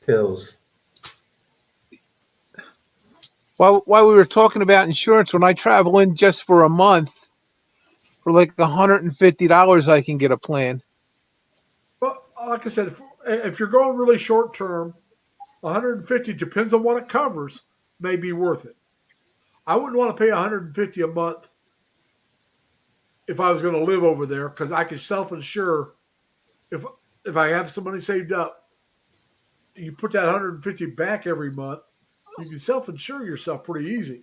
pills. While we were talking about insurance, when I travel in just for a month, for like $150, I can get a plan. Well, like I said, if you're going really short term, 150 depends on what it covers, may be worth it. I wouldn't want to pay 150 a month if I was going to live over there, because I could self-insure. If I have some money saved up, you put that 150 back every month, you can self-insure yourself pretty easy.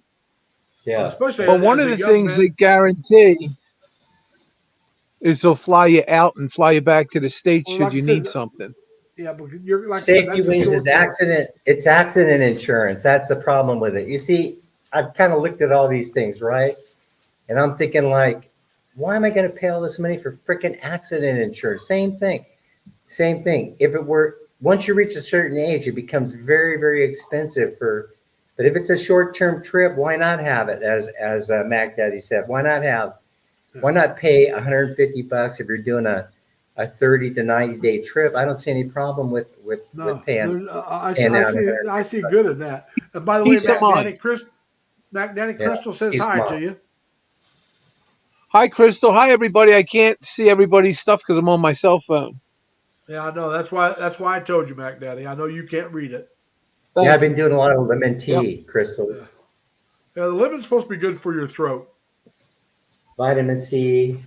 Yeah. Especially But one as of a the young things man. they guarantee is they'll fly you out and fly you back to the States Well, should like I you said, need something. Yeah, but you're like I said, Safety that's a wings short is term. accident. It's accident insurance. That's the problem with it. You see, I've kind of looked at all these things, right? And I'm thinking, like, why am I going to pay all this money for freaking accident insurance? Same thing. If it were, once you reach a certain age, it becomes very, very expensive but if it's a short-term trip, why not have it? As Mac Daddy said, why not pay $150 if you're doing a 30 to 90 day trip? I don't see any problem with paying. I see good in that. And by the way, Mac Daddy Crystal says he's hi smart. to you. Hi, Crystal. Hi, everybody. I can't see everybody's stuff because I'm on my cell phone. Yeah, I know. That's why I told you, Mac Daddy. I know you can't read it. Yeah, I've been doing a lot of lemon tea, crystals, Yeah, the lemon's supposed to be good for your throat. vitamin C.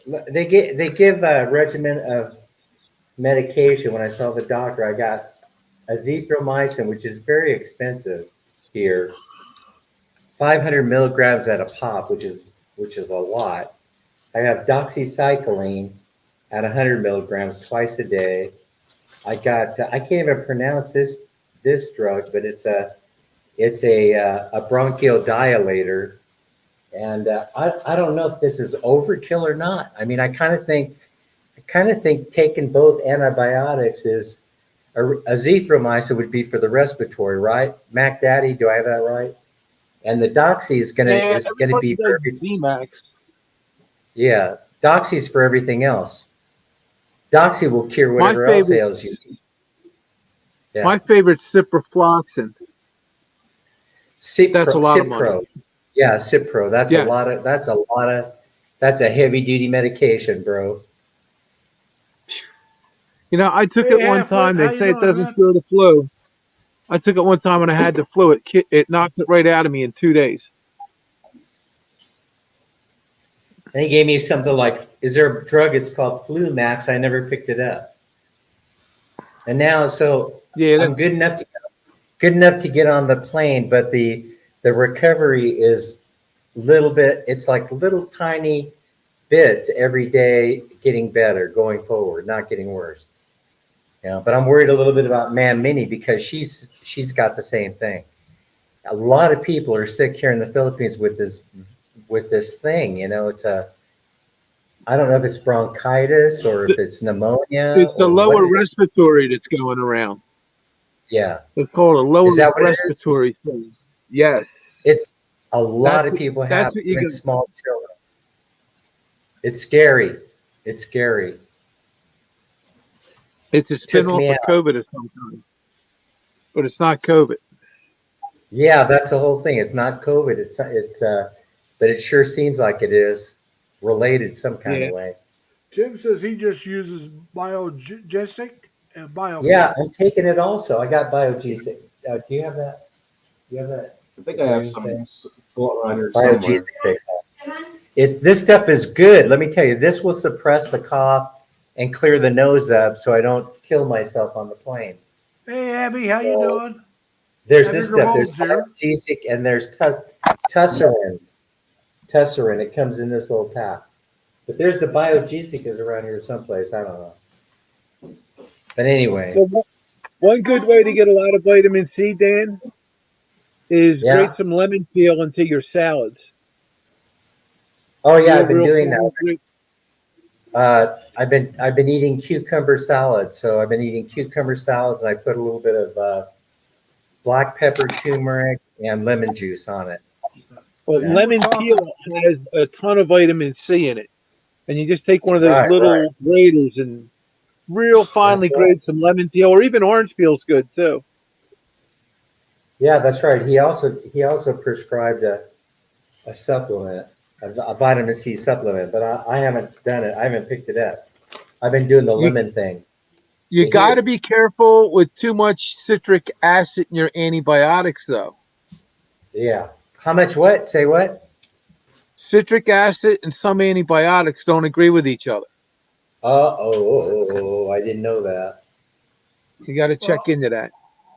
They give a regimen of medication, when I saw the doctor, I got azithromycin, which is very expensive here, 500 milligrams at a pop, which is a lot. I have doxycycline at 100 milligrams twice a day. I can't even pronounce this drug, but it's a bronchodilator. And I don't know if this is overkill or not. I mean, I kind of think taking both antibiotics is azithromycin would be for the respiratory, right? Mac Daddy, do I have that right? And the doxy is gonna be for everything. Max. Yeah, doxy's for everything else. Doxy will cure whatever else ails you. Yeah. My favorite ciprofloxacin. Cipro, That's a lot of Cipro. money. Yeah, Cipro. That's Yeah. that's a heavy duty medication, bro. You know, I took Hey, it one Halflet, time. how They you say it doing, doesn't man? cure the flu. I took it one time when I had the flu. It knocked it right out of me in 2 days. And he gave me something like, is there a drug? It's called Flu Max. I never picked it up. And now, so Yeah, I'm good enough to get on the plane, but the recovery is little bit. It's like little tiny bits every day, getting better, going forward, not getting worse. You know, but I'm worried a little bit about Man Minnie because she's got the same thing. A lot of people are sick here in the Philippines with this thing. You know, I don't know if it's bronchitis or if it's pneumonia. it's the or lower what it is. respiratory that's going around. Yeah, It's called a lower Is that what it is? respiratory thing. Yes. it's a lot of That's- people that's have what you even can- small children. It's scary. It's scary. It's a spin-off me of out. COVID of some kind. But it's not COVID. Yeah, that's the whole thing. It's not COVID. But it sure seems like it is related some kind Yeah. of way. Tim says he just uses Biogesic and Biofilm. Yeah, I'm taking it also. I got Biogesic. Do you have that? I think I have some floating around here Biogesic. somewhere. This stuff is good. Let me tell you, this will suppress the cough and clear the nose up so I don't kill myself on the plane. Hey, Abby, how you doing? There's Abby this stuff. There's Holmes here. Biogesic and there's Tussarin. Tussarin. It comes in this little pack. But there's the Biogesic is around here someplace. I don't know. But anyway, So one good way to get a lot of vitamin C, Dan, is Yeah. grate some lemon peel into your salads. oh yeah, I've been Real doing that. fine. I've been eating cucumber salad. So I've been eating cucumber salads, and I put a little bit of black pepper, turmeric, and lemon juice on it. Well, Yeah. lemon peel has a ton of vitamin C in it. And you just take one of those Right, little graters and real finely That's right. grate some lemon peel, or even orange peel's good too. Yeah, that's right. He also prescribed a supplement, a vitamin C supplement, but I haven't done it. I haven't picked it up. I've been doing the lemon thing. You Yeah. got to be careful with too much citric acid in your antibiotics, though. Yeah. How much? What? Say what? Citric acid and some antibiotics don't agree with each other. I didn't know that. You got to check Well, into that.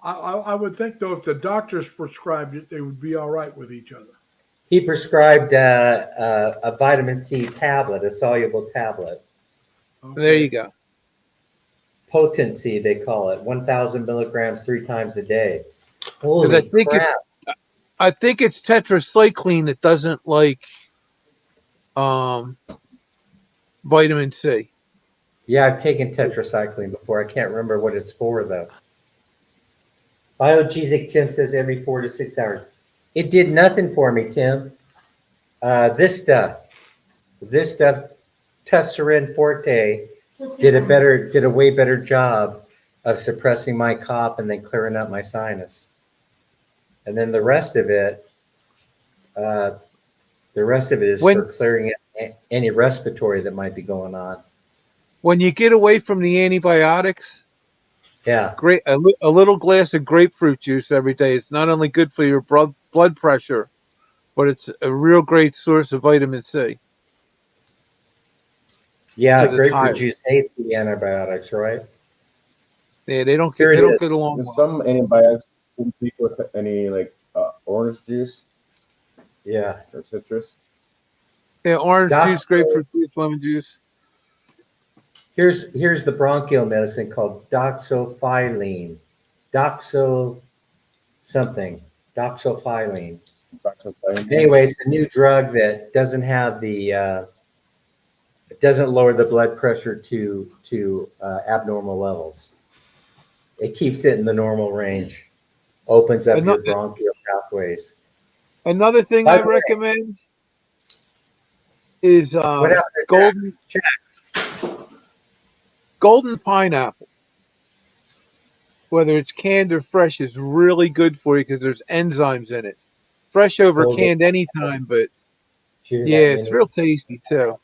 I would think though, if the doctors prescribed it, they would be all right with each other. He prescribed a vitamin C tablet, a soluble tablet. There you go. Potency, they call it, 1,000 milligrams 3 times a day. Holy I think crap! I think it's tetracycline that doesn't like vitamin C. Yeah, I've taken tetracycline before. I can't remember what it's for though. Biogesic, Tim says every 4 to 6 hours. It did nothing for me, Tim. This stuff, Tussarin Forte, did a way better job of suppressing my cough and then clearing up my sinus. And then the rest of it is for clearing any respiratory that might be going on. When you get away from the antibiotics, Yeah. a little glass of grapefruit juice every day. It's not only good for your blood pressure, but it's a real great source of vitamin C. Yeah, 'Cause it's grapefruit higher. juice hates the antibiotics, right? Yeah, they don't Here it is. get along And well. some antibiotics compete with any like orange juice Yeah. or citrus. Yeah, orange juice, Doxo, grapefruit juice, lemon juice. here's the bronchial medicine called doxophylline. Doxo something. Doxophylline. Doxycycline. Anyway, it's a new drug that doesn't have the it doesn't lower the blood pressure to abnormal levels. It keeps it in the normal range. Opens up your Ano- bronchial pathways. Another thing By I the way, recommend is what happened to golden Jack? golden pineapple. Whether it's canned or fresh is really good for you because there's enzymes in it. Fresh over Golden, canned anytime, but did you hear yeah, that, it's Minnie? real tasty too.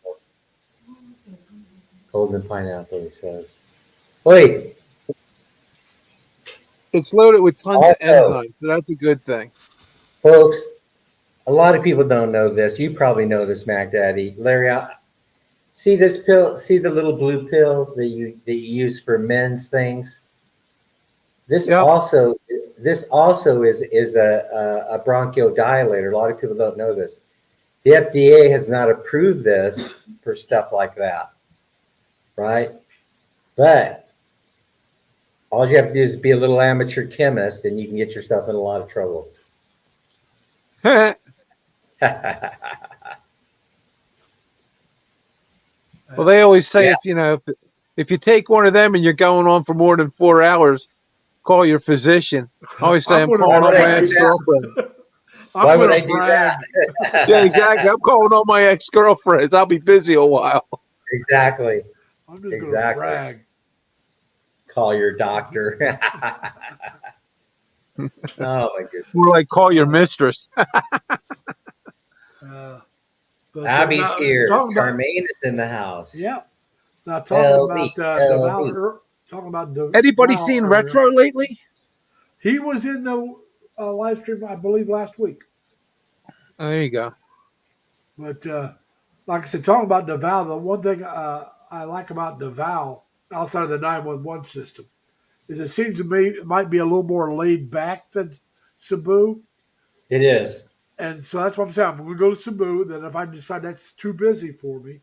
Golden pineapple, he says. Wait, It's loaded with tons of also, enzymes, so that's a good thing. folks, a lot of people don't know this. You probably know this, Mac Daddy. Larry, see this pill? See the little blue pill that you use for men's things? This Yep. also is a bronchodilator. A lot of people don't know this. The FDA has not approved this for stuff like that, right? But all you have to do is be a little amateur chemist, and you can get yourself in a lot of trouble. Well, they always say Yeah. if you take one of them and you're going on for more than 4 hours, call your physician. I always say I'm gonna calling on my brag. ex-girlfriend. Why I'm would gonna I do brag. that? Yeah, exactly. I'm calling on my ex-girlfriends. I'll be busy a while. Exactly. I'm just gonna Exactly. brag. Call your doctor. Oh my goodness. More like call your mistress. But, Abby's now, here. talking about, Charmaine is in the house. yeah. Now talking about LB. Deval, talking about Anybody Deval seen earlier. Retro lately? He was in the live stream, I believe, last week. Oh, there you go. But like I said, talking about Deval, the one thing I like about Deval outside of the 911 system is it seems to me it might be a little more laid back than Cebu. It is. And so that's what I'm saying. I'm going to go to Cebu. Then if I decide that's too busy for me,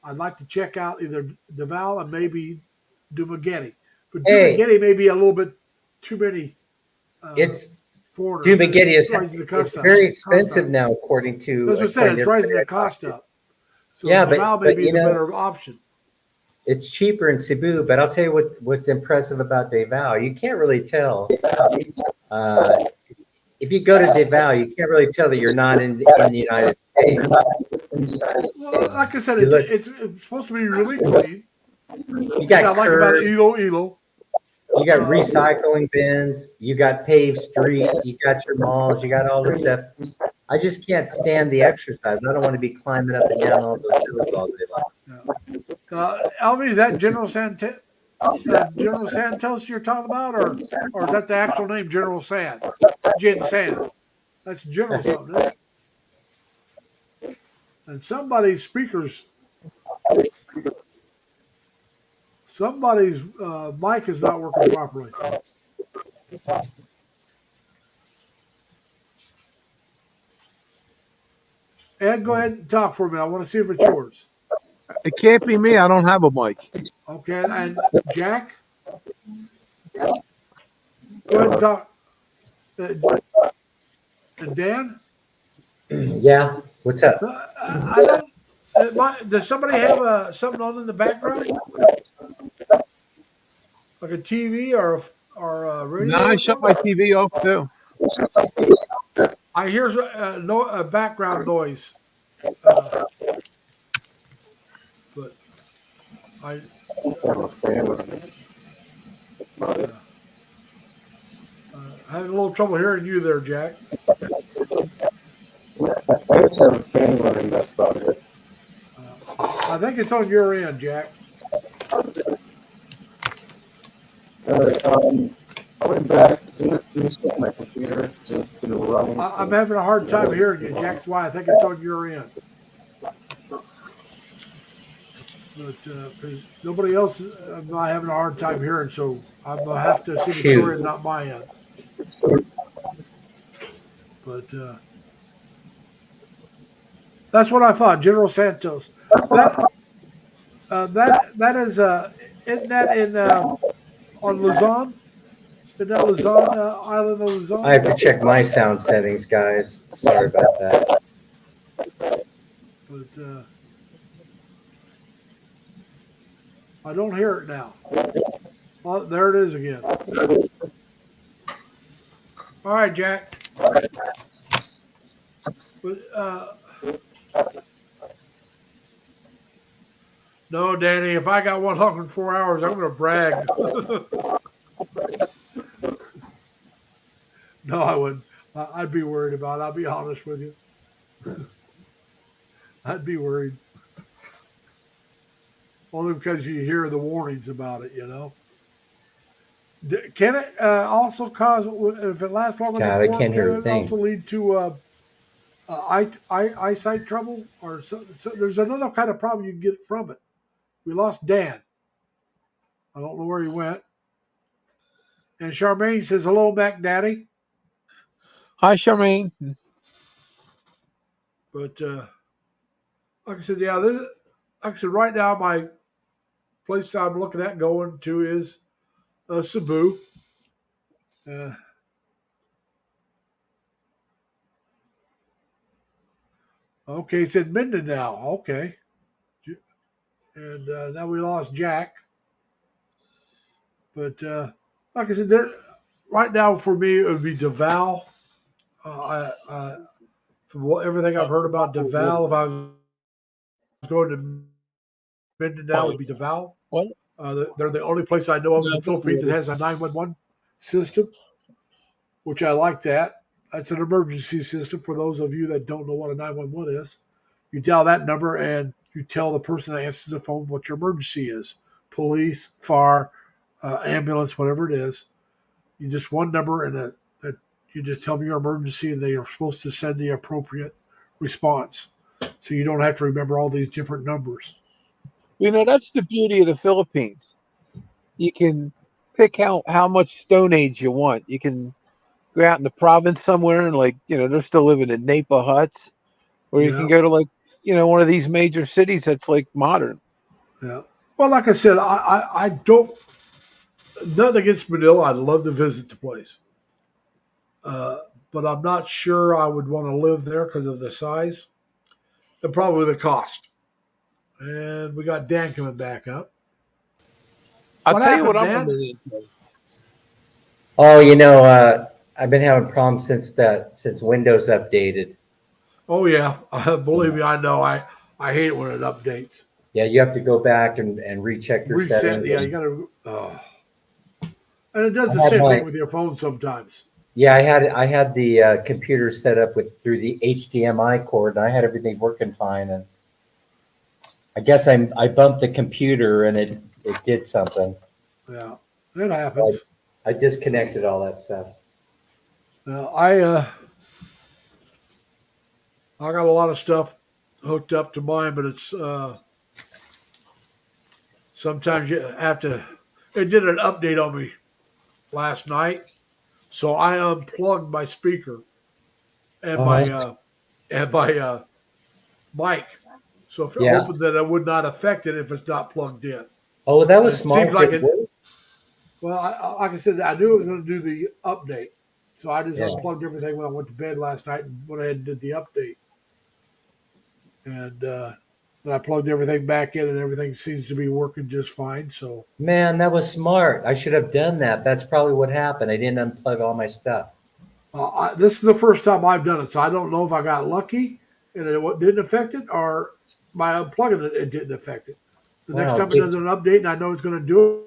I'd like to check out either Deval and maybe Dumagetti. But Hey. Dumagetti may be a little bit too many It's foreigners. Dumagetti is Raising the cost it's up. very Cost expensive up. now, according to. That's what I said. It's according to raising the everybody I cost talked to. up. So Yeah, Deval may but be you the know, better option. it's cheaper in Cebu. But I'll tell you what's impressive about Davao. You can't really tell. If you go to Davao, you can't really tell that you're not in the United States. Well, like I said, You look- it's supposed to be really clean. You got I like about curves, Ilo. you got recycling bins, you got paved streets, you got your malls, you got all this stuff. I just can't stand the exercise. I don't want to be climbing up and down all those hills all day long. Alvy, is that General Santos you're talking about, or is that the actual name, General San? Gen San. That's General something, isn't it? And somebody's mic is not working properly. Ed, go ahead and talk for me. I want to see if it's yours. It can't be me. I don't have a mic. Okay, and Jack? Go ahead and talk. And Dan? Yeah, what's up? I don't. Does somebody have something on in the background, like a TV or a radio? No, I shut my TV off too. I hear a background noise, but I. Having a little trouble hearing you there, Jack. I think it's on your end, Jack. I'm having a hard time hearing you, Jack. That's why I think it's on your end. but 'cause nobody else, I'm not having a hard time hearing, so I'm gonna have to assume it's Shoot. your end, not my end. But that's what I thought, General Santos. That that is isn't that in on Luzon? Isn't that Luzon, island of Luzon? I have to check my sound settings, guys. Sorry about that. But I don't hear it now. Oh, there it is again. All right, Jack. But no, Danny. If I got 104 hours, I'm going to brag. No, I wouldn't. I'd be worried about it. I'll be honest with you. I'd be worried. Only because you hear the warnings about it, you know. Can it also cause, if it lasts longer God, I than 4, can't hear a can it thing. also lead to eyesight trouble? Or so there's another kind of problem you can get from it. We lost Dan. I don't know where he went. And Charmaine says, hello, Mac Daddy. Hi, Charmaine. But like I said, yeah, like I said, right now my place I'm looking at going to is Cebu. Okay, it said Minden now. Okay. And now we lost Jack. But like I said, right now for me, it would be Deval. From everything I've heard about Deval, if I was going to Minden now, it would be Deval. What? They're the only place I know of in the Philippines that has a 911 system, which I like that. That's an emergency system for those of you that don't know what a 911 is. You dial that number and you tell the person that answers the phone what your emergency is. Police, fire, ambulance, whatever it is. You just one number and you just tell them your emergency and they are supposed to send the appropriate response. So you don't have to remember all these different numbers. You know, that's the beauty of the Philippines. You can pick out how much Stone Age you want. You can go out in the province somewhere and, like, you know, they're still living in Napa huts. Or you can go to, like, you know, one of these major cities that's like modern. Yeah. Well, like I said, I don't, nothing against Manila. I'd love to visit the place. But I'm not sure I would want to live there because of the size and probably the cost. And we got Dan coming back up. I'll What tell you what happened, I'm Dan? really into. Oh, you know, I've been having problems since Windows updated. Oh yeah, believe me, I know. I hate it when it updates. Yeah, you have to go back and recheck your Reset. settings. Yeah, you got to. And it does I the had same my- thing with your phone sometimes. Yeah, I had the computer set up through the HDMI cord, and I had everything working fine. And I guess I bumped the computer, and it did something. Yeah, it happens. I disconnected all that stuff. I got a lot of stuff hooked up to mine, but it's sometimes you have to. It did an update on me last night, so I unplugged my speaker and my mic. So if Yeah. hoping that it would not affect it if it's not plugged in. Oh, that was It smart. seems like It it- worked. Well, like I said, I knew it was going to do the update, so I just Yeah. unplugged everything when I went to bed last night and went ahead and did the update. And then I plugged everything back in, and everything seems to be working just fine. So Man, that was smart. I should have done that. That's probably what happened. I didn't unplug all my stuff. this is the first time I've done it, so I don't know if I got lucky and it didn't affect it, or by unplugging it didn't affect it. The next Wow, time it good. does an update, and I know it's going to do it.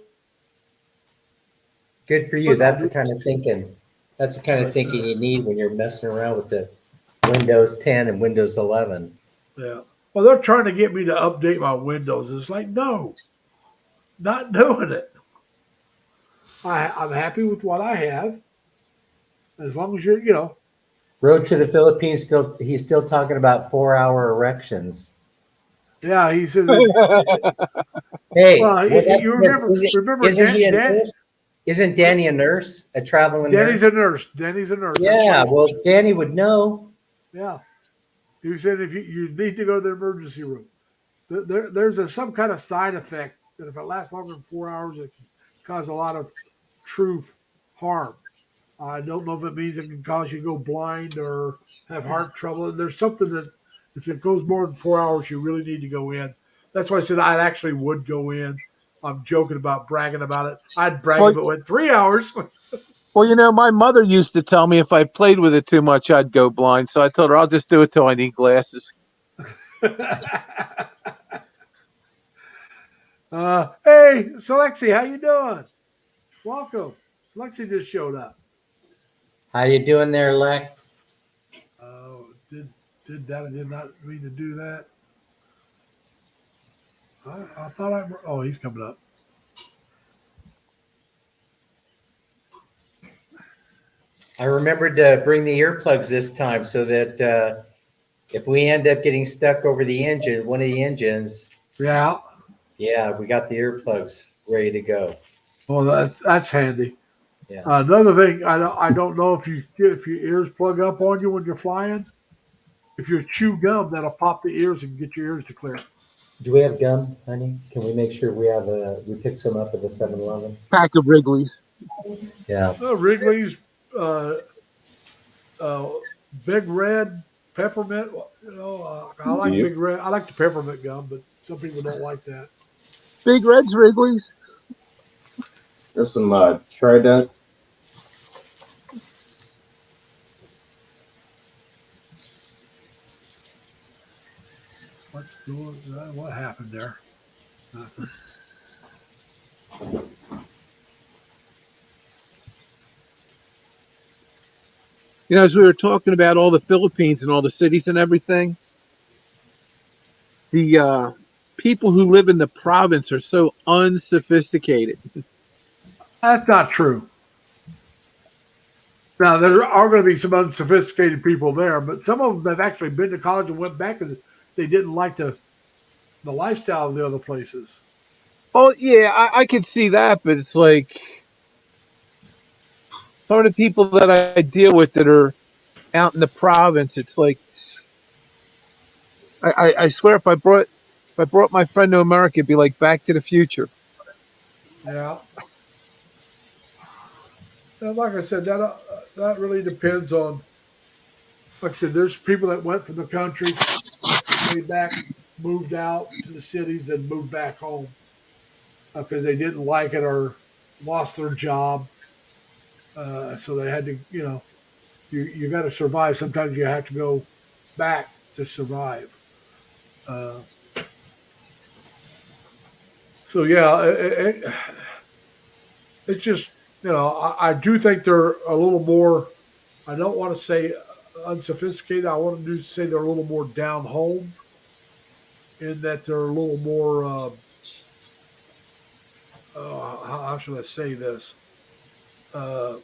Good for you. That's the kind of thinking. That's the kind of But, thinking you need when you're messing around with the Windows 10 and Windows 11. Yeah. Well, they're trying to get me to update my Windows. It's like, no, not doing it. I'm happy with what I have. As long as you're, Road to the Philippines. He's still talking about 4-hour erections. Yeah, he said. Hey, Well, well, that's you because remember isn't he a Dan, nurse? Isn't Danny a nurse, a traveling Danny's nurse? a nurse. Danny's a nurse. That's Yeah, why. well, Danny would know. Yeah, he said if you need to go to the emergency room, there's some kind of side effect that if it lasts longer than 4 hours, it can cause a lot of true harm. I don't know if it means it can cause you to go blind or have heart trouble. There's something that if it goes more than 4 hours, you really need to go in. That's why I said I actually would go in. I'm joking about bragging about it. I'd brag Well, if it went 3 hours. my mother used to tell me if I played with it too much, I'd go blind. So I told her I'll just do it till I need glasses. Hey, Selexi, how you doing? Welcome. Selexi just showed up. How you doing there, Lex? Did that? I did not mean to do that. I thought I. Oh, he's coming up. I remembered to bring the earplugs this time so that if we end up getting stuck over the engine, one of the engines, Yeah. yeah, we got the earplugs ready to go. Well, that's handy. Yeah. Another thing, I don't know if your ears plug up on you when you're flying. If you chew gum, that'll pop the ears and get your ears to clear. Do we have gum, honey? Can we make sure we pick some up at the 7-Eleven? Pack of Wrigley's. Yeah. Wrigley's, uh, Big Red peppermint. I like Yep. Big Red. I like the peppermint gum, but some people don't like that. Big Red's Wrigley's. There's some Trident. What's going? What happened there? Nothing. As we were talking about all the Philippines and all the cities and everything, the people who live in the province are so unsophisticated. That's not true. Now there are going to be some unsophisticated people there, but some of them have actually been to college and went back because they didn't like the lifestyle of the other places. Oh yeah, I could see that, but it's like some of the people that I deal with that are out in the province. It's like I swear if I brought my friend to America, it'd be like Back to the Future. Yeah. And like I said, that really depends on. Like I said, there's people that went from the country, way back, moved out to the cities, and moved back home because they didn't like it or lost their job. So they had to, you got to survive. Sometimes you have to go back to survive. Uh, so yeah, it's just I do think they're a little more. I don't want to say unsophisticated. I want to say they're a little more down home in that they're a little more. How should I say this? Uh,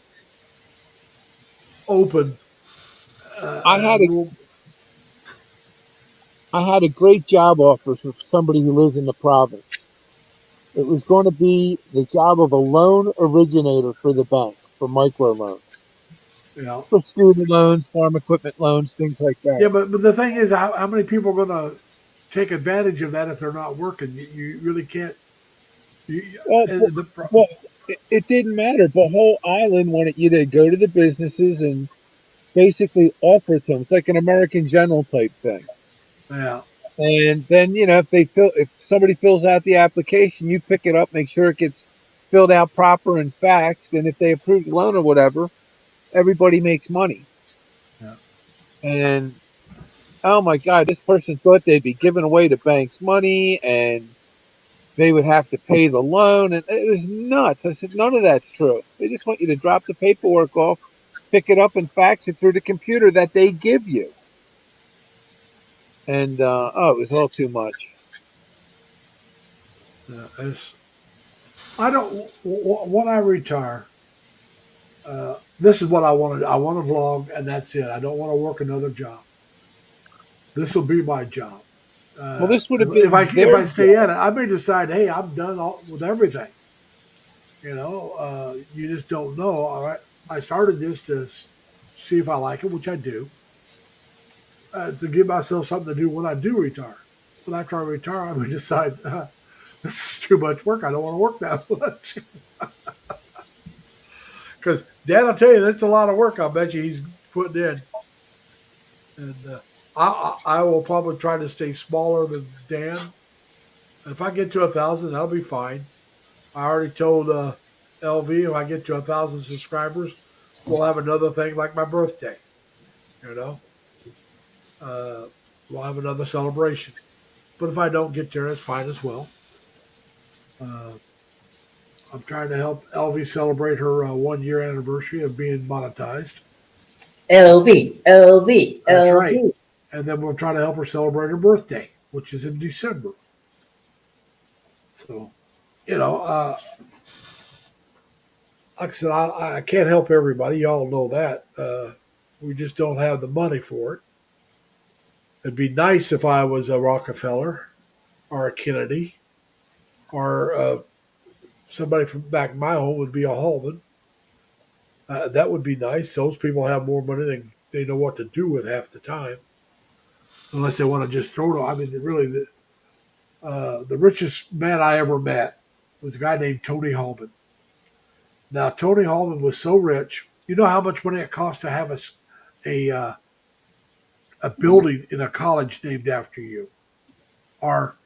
Open. I had And a little, I had a great job offer for somebody who lives in the province. It was going to be the job of a loan originator for the bank for microloans, yeah. for student loans, farm equipment loans, things like that. Yeah, but the thing is, how many people are going to take advantage of that if they're not working? You really can't. You, Well, and the, well, it didn't matter. The whole island wanted you to go to the businesses and basically offer it to them. It's like an American General type thing. yeah, And then, if somebody fills out the application, you pick it up, make sure it gets filled out proper and faxed, and if they approve the loan or whatever, everybody makes money. yeah. And oh my God, this person thought they'd be giving away the bank's money and they would have to pay the loan, and it was nuts. I said, none of that's true. They just want you to drop the paperwork off, pick it up, and fax it through the computer that they give you. And it was all too much. I don't. When I retire, this is what I want to. I want to vlog, and that's it. I don't want to work another job. This will be my job. Well, this would have been if I their stay job. at it, I may decide, hey, I'm done with everything. You just don't know. All right, I started this to see if I like it, which I do, to give myself something to do when I do retire. But after I retire, I may decide this is too much work. I don't want to work that much. Because Dan, I'll tell you, that's a lot of work. I bet you he's putting in, and I will probably try to stay smaller than Dan. If I get to 1,000, that'll be fine. I already told LV if I get to 1,000 subscribers, we'll have another thing like my birthday. You know, uh, we'll have another celebration. But if I don't get there, it's fine as well. Uh, I'm trying to help LV celebrate her 1 year anniversary of being monetized. LV, LV, That's LV. right. And then we'll try to help her celebrate her birthday, which is in December. So, you know, like I said, I can't help everybody. Y'all know that. We just don't have the money for it. It'd be nice if I was a Rockefeller or a Kennedy or somebody from back my home would be a Hallman. That would be nice. Those people have more money than they know what to do with half the time, unless they want to just throw it. I mean, really, the richest man I ever met was a guy named Tony Hallman. Now, Tony Hallman was so rich. You know how much money it costs to have a building in a college named after you, or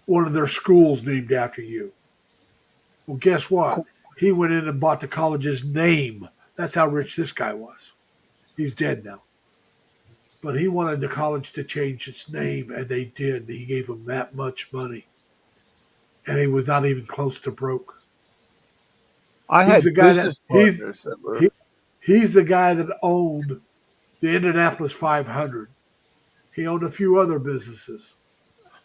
one of their schools named after you. Well, guess what? He went in and bought the college's name. That's how rich this guy was. He's dead now. But he wanted the college to change its name, and they did. He gave him that much money. And he was not even close to broke. I He's had the guy that business partners that were. he's the guy that owned the Indianapolis 500. He owned a few other businesses.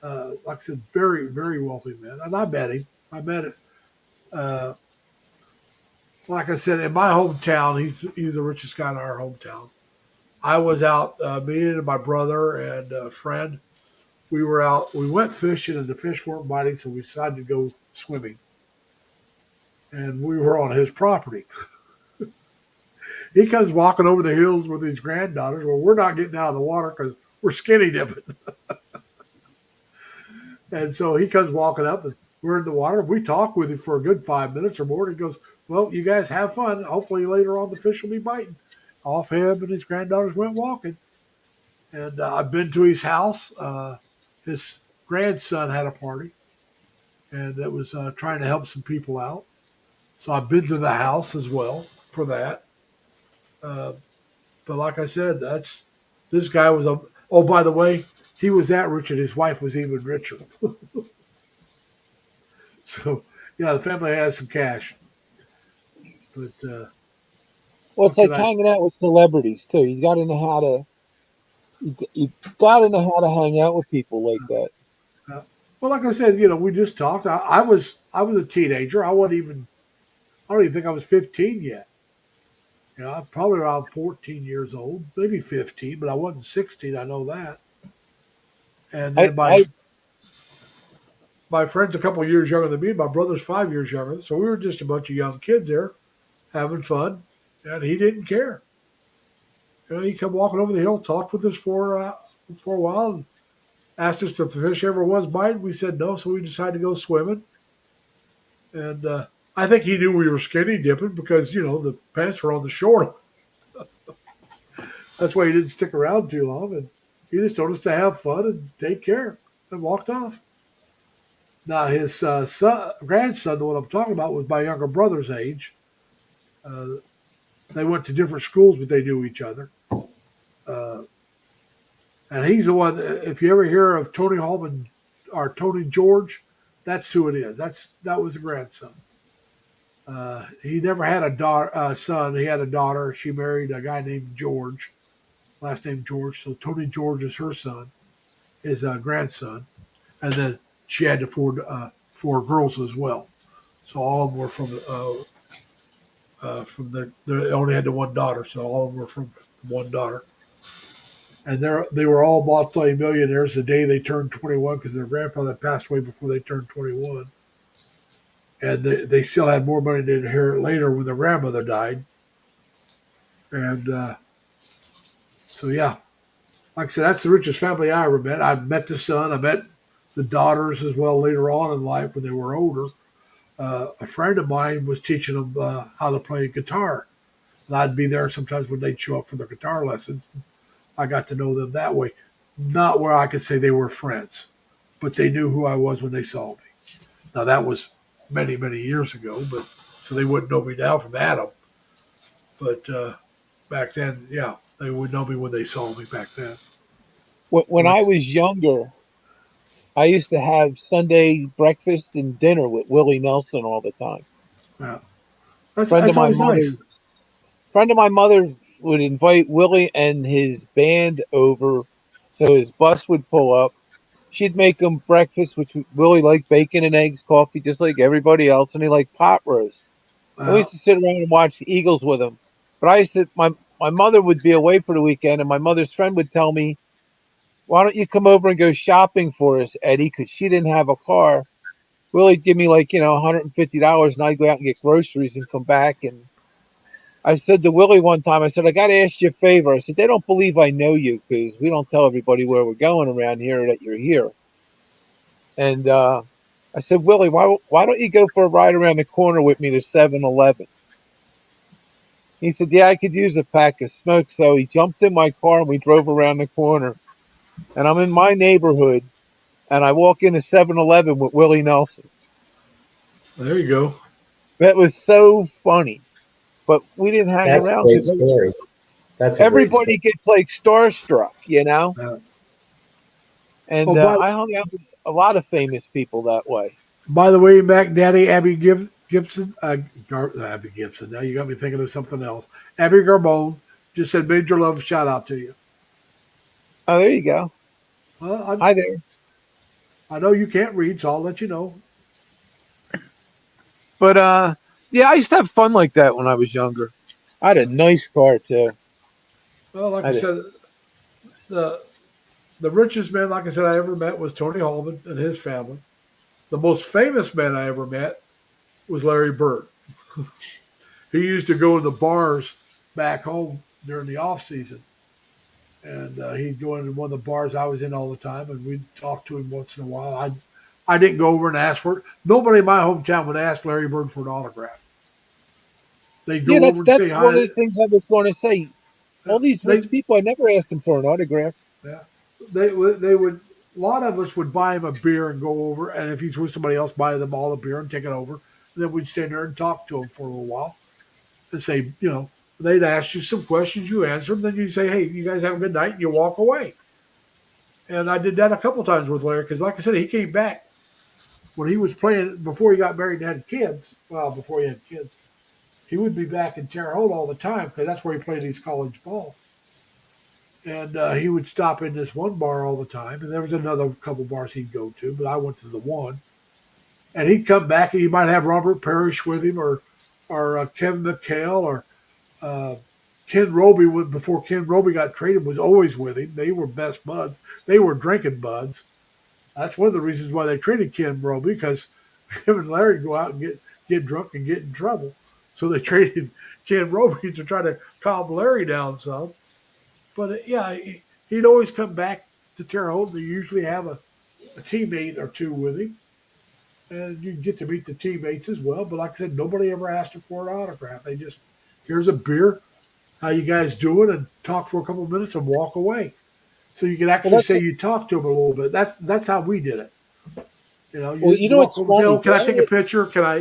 Like I said, very, very wealthy man. And I met him. I met it. Uh, like I said, in my hometown, he's the richest guy in our hometown. I was out, me and my brother and a friend. We were out. We went fishing, and the fish weren't biting, so we decided to go swimming. And we were on his property. He comes walking over the hills with his granddaughters. Well, we're not getting out of the water because we're skinny dipping. And so he comes walking up, and we're in the water. We talk with him for a good 5 minutes or more. And he goes, "Well, you guys have fun. Hopefully later on the fish will be biting." Off him and his granddaughters went walking. And I've been to his house. His grandson had a party, and it was trying to help some people out. So I've been to the house as well for that. Uh, but like I said, this guy was a. Oh, by the way, he was that rich, and his wife was even richer. So yeah, the family has some cash. But Well, what it's like can I? hanging out with celebrities too. You got to know how to. You got to know how to hang out with people like that. Well, like I said, we just talked. I was a teenager. I wasn't even. I don't even think I was 15 yet. I'm probably around 14 years old, maybe 15, but I wasn't 16. I know that. And I, then I my friend's a couple of years younger than me. My brother's 5 years younger, so we were just a bunch of young kids there having fun, and he didn't care. He come walking over the hill, talked with us for a while, and asked us if the fish ever was biting. We said no, so we decided to go swimming. And I think he knew we were skinny dipping because the pants were on the shore. That's why he didn't stick around too long, and he just told us to have fun and take care, and walked off. Now his grandson, the one I'm talking about, was my younger brother's age. Uh, they went to different schools, but they knew each other. Uh, and he's the one. If you ever hear of Tony Hallman or Tony George, that's who it is. That was the grandson. He never had a son. He had a daughter. She married a guy named George, last name George. So Tony George is her son, his grandson, and then she had four girls as well. So all of them were from the. They only had the one daughter, so all of them were from one daughter. and they were all multi-millionaires the day they turned 21 because their grandfather passed away before they turned 21, and they still had more money to inherit later when their grandmother died, and so yeah, like I said, that's the richest family I ever met. I met the son, I met the daughters as well later on in life when they were older. A friend of mine was teaching them how to play guitar, and I'd be there sometimes when they'd show up for their guitar lessons. I got to know them that way, not where I could say they were friends, but they knew who I was when they saw me. Now that was many, many years ago, but so they wouldn't know me now from Adam. But back then, yeah, they would know me when they saw me back then. When Like, I was younger, I used to have Sunday breakfast and dinner with Willie Nelson all the time. yeah, that's Friend of that's my always nice. mother's friend of my mother's would invite Willie and his band over, so his bus would pull up. She'd make him breakfast, which Willie liked bacon and eggs, coffee, just like everybody else, and he liked pot roast. And we Uh, used to sit around and watch the Eagles with him. But I used to, my mother would be away for the weekend, and my mother's friend would tell me, "Why don't you come over and go shopping for us, Eddie?" Because she didn't have a car. Willie'd give me like $150, and I'd go out and get groceries and come back. And I said to Willie one time, I said, "I got to ask you a favor." I said, "They don't believe I know you because we don't tell everybody where we're going around here that you're here." And I said, "Willie, why don't you go for a ride around the corner with me to 7-Eleven?" He said, "Yeah, I could use a pack of smokes." So he jumped in my car and we drove around the corner. And I'm in my neighborhood and I walk into 7-Eleven with Willie Nelson. there you go. That was so funny. But we didn't hang That's a around great because story. That's a great story. everybody gets like starstruck. Uh, And oh, I hung out with a lot of famous people that way. by the way, Mac Daddy, Gibson, Abby Gibson. Now you got me thinking of something else. Abby Garbone just said major love shout out to you. Oh, there you go. Well, Hi there. I know you can't read, so I'll let you know. But yeah, I used to have fun like that when I was younger. I had a nice car too. Well, like I I did. said, the the richest man, like I said, I ever met was Tony Hallman and his family. The most famous man I ever met was Larry Bird. He used to go in the bars back home during the off season, and he'd go into one of the bars I was in all the time, and we'd talk to him once in a while. I didn't go over and ask for it. Nobody in my hometown would ask Larry Bird for an autograph. They'd Yeah, go over and that's say one of hi. the things I was going to say. All these They rich people, I never asked them for an autograph. yeah, they would. A lot of us would buy him a beer and go over, and if he's with somebody else, buy them all a beer and take it over. And then we'd stand there and talk to him for a little while and say, they'd ask you some questions, you answer them, then you say, "Hey, you guys have a good night," and you walk away. And I did that a couple times with Larry because, like I said, he came back when he was playing before he got married and had kids. Well, before he had kids, he would be back in Terre Haute all the time because that's where he played his college ball. And he would stop in this one bar all the time, and there was another couple bars he'd go to, but I went to the one. And he'd come back, and he might have Robert Parrish with him, or Kevin McHale, or uh, Ken Roby. Before Ken Roby got traded, was always with him. They were best buds. They were drinking buds. That's one of the reasons why they traded Ken Roby because him and Larry go out and get drunk and get in trouble. So they traded Ken Roby to try to calm Larry down some. But yeah, he'd always come back to Terre Haute. They usually have a teammate or two with him, and you get to meet the teammates as well. But like I said, nobody ever asked him for an autograph. They just, "Here's a beer. How you guys doing?" and talk for a couple of minutes and walk away. So you can Well, actually say you talked to him a little bit. That's how we did it. you You know walk what's over and say, "Oh, funny? can I take a picture? Can I,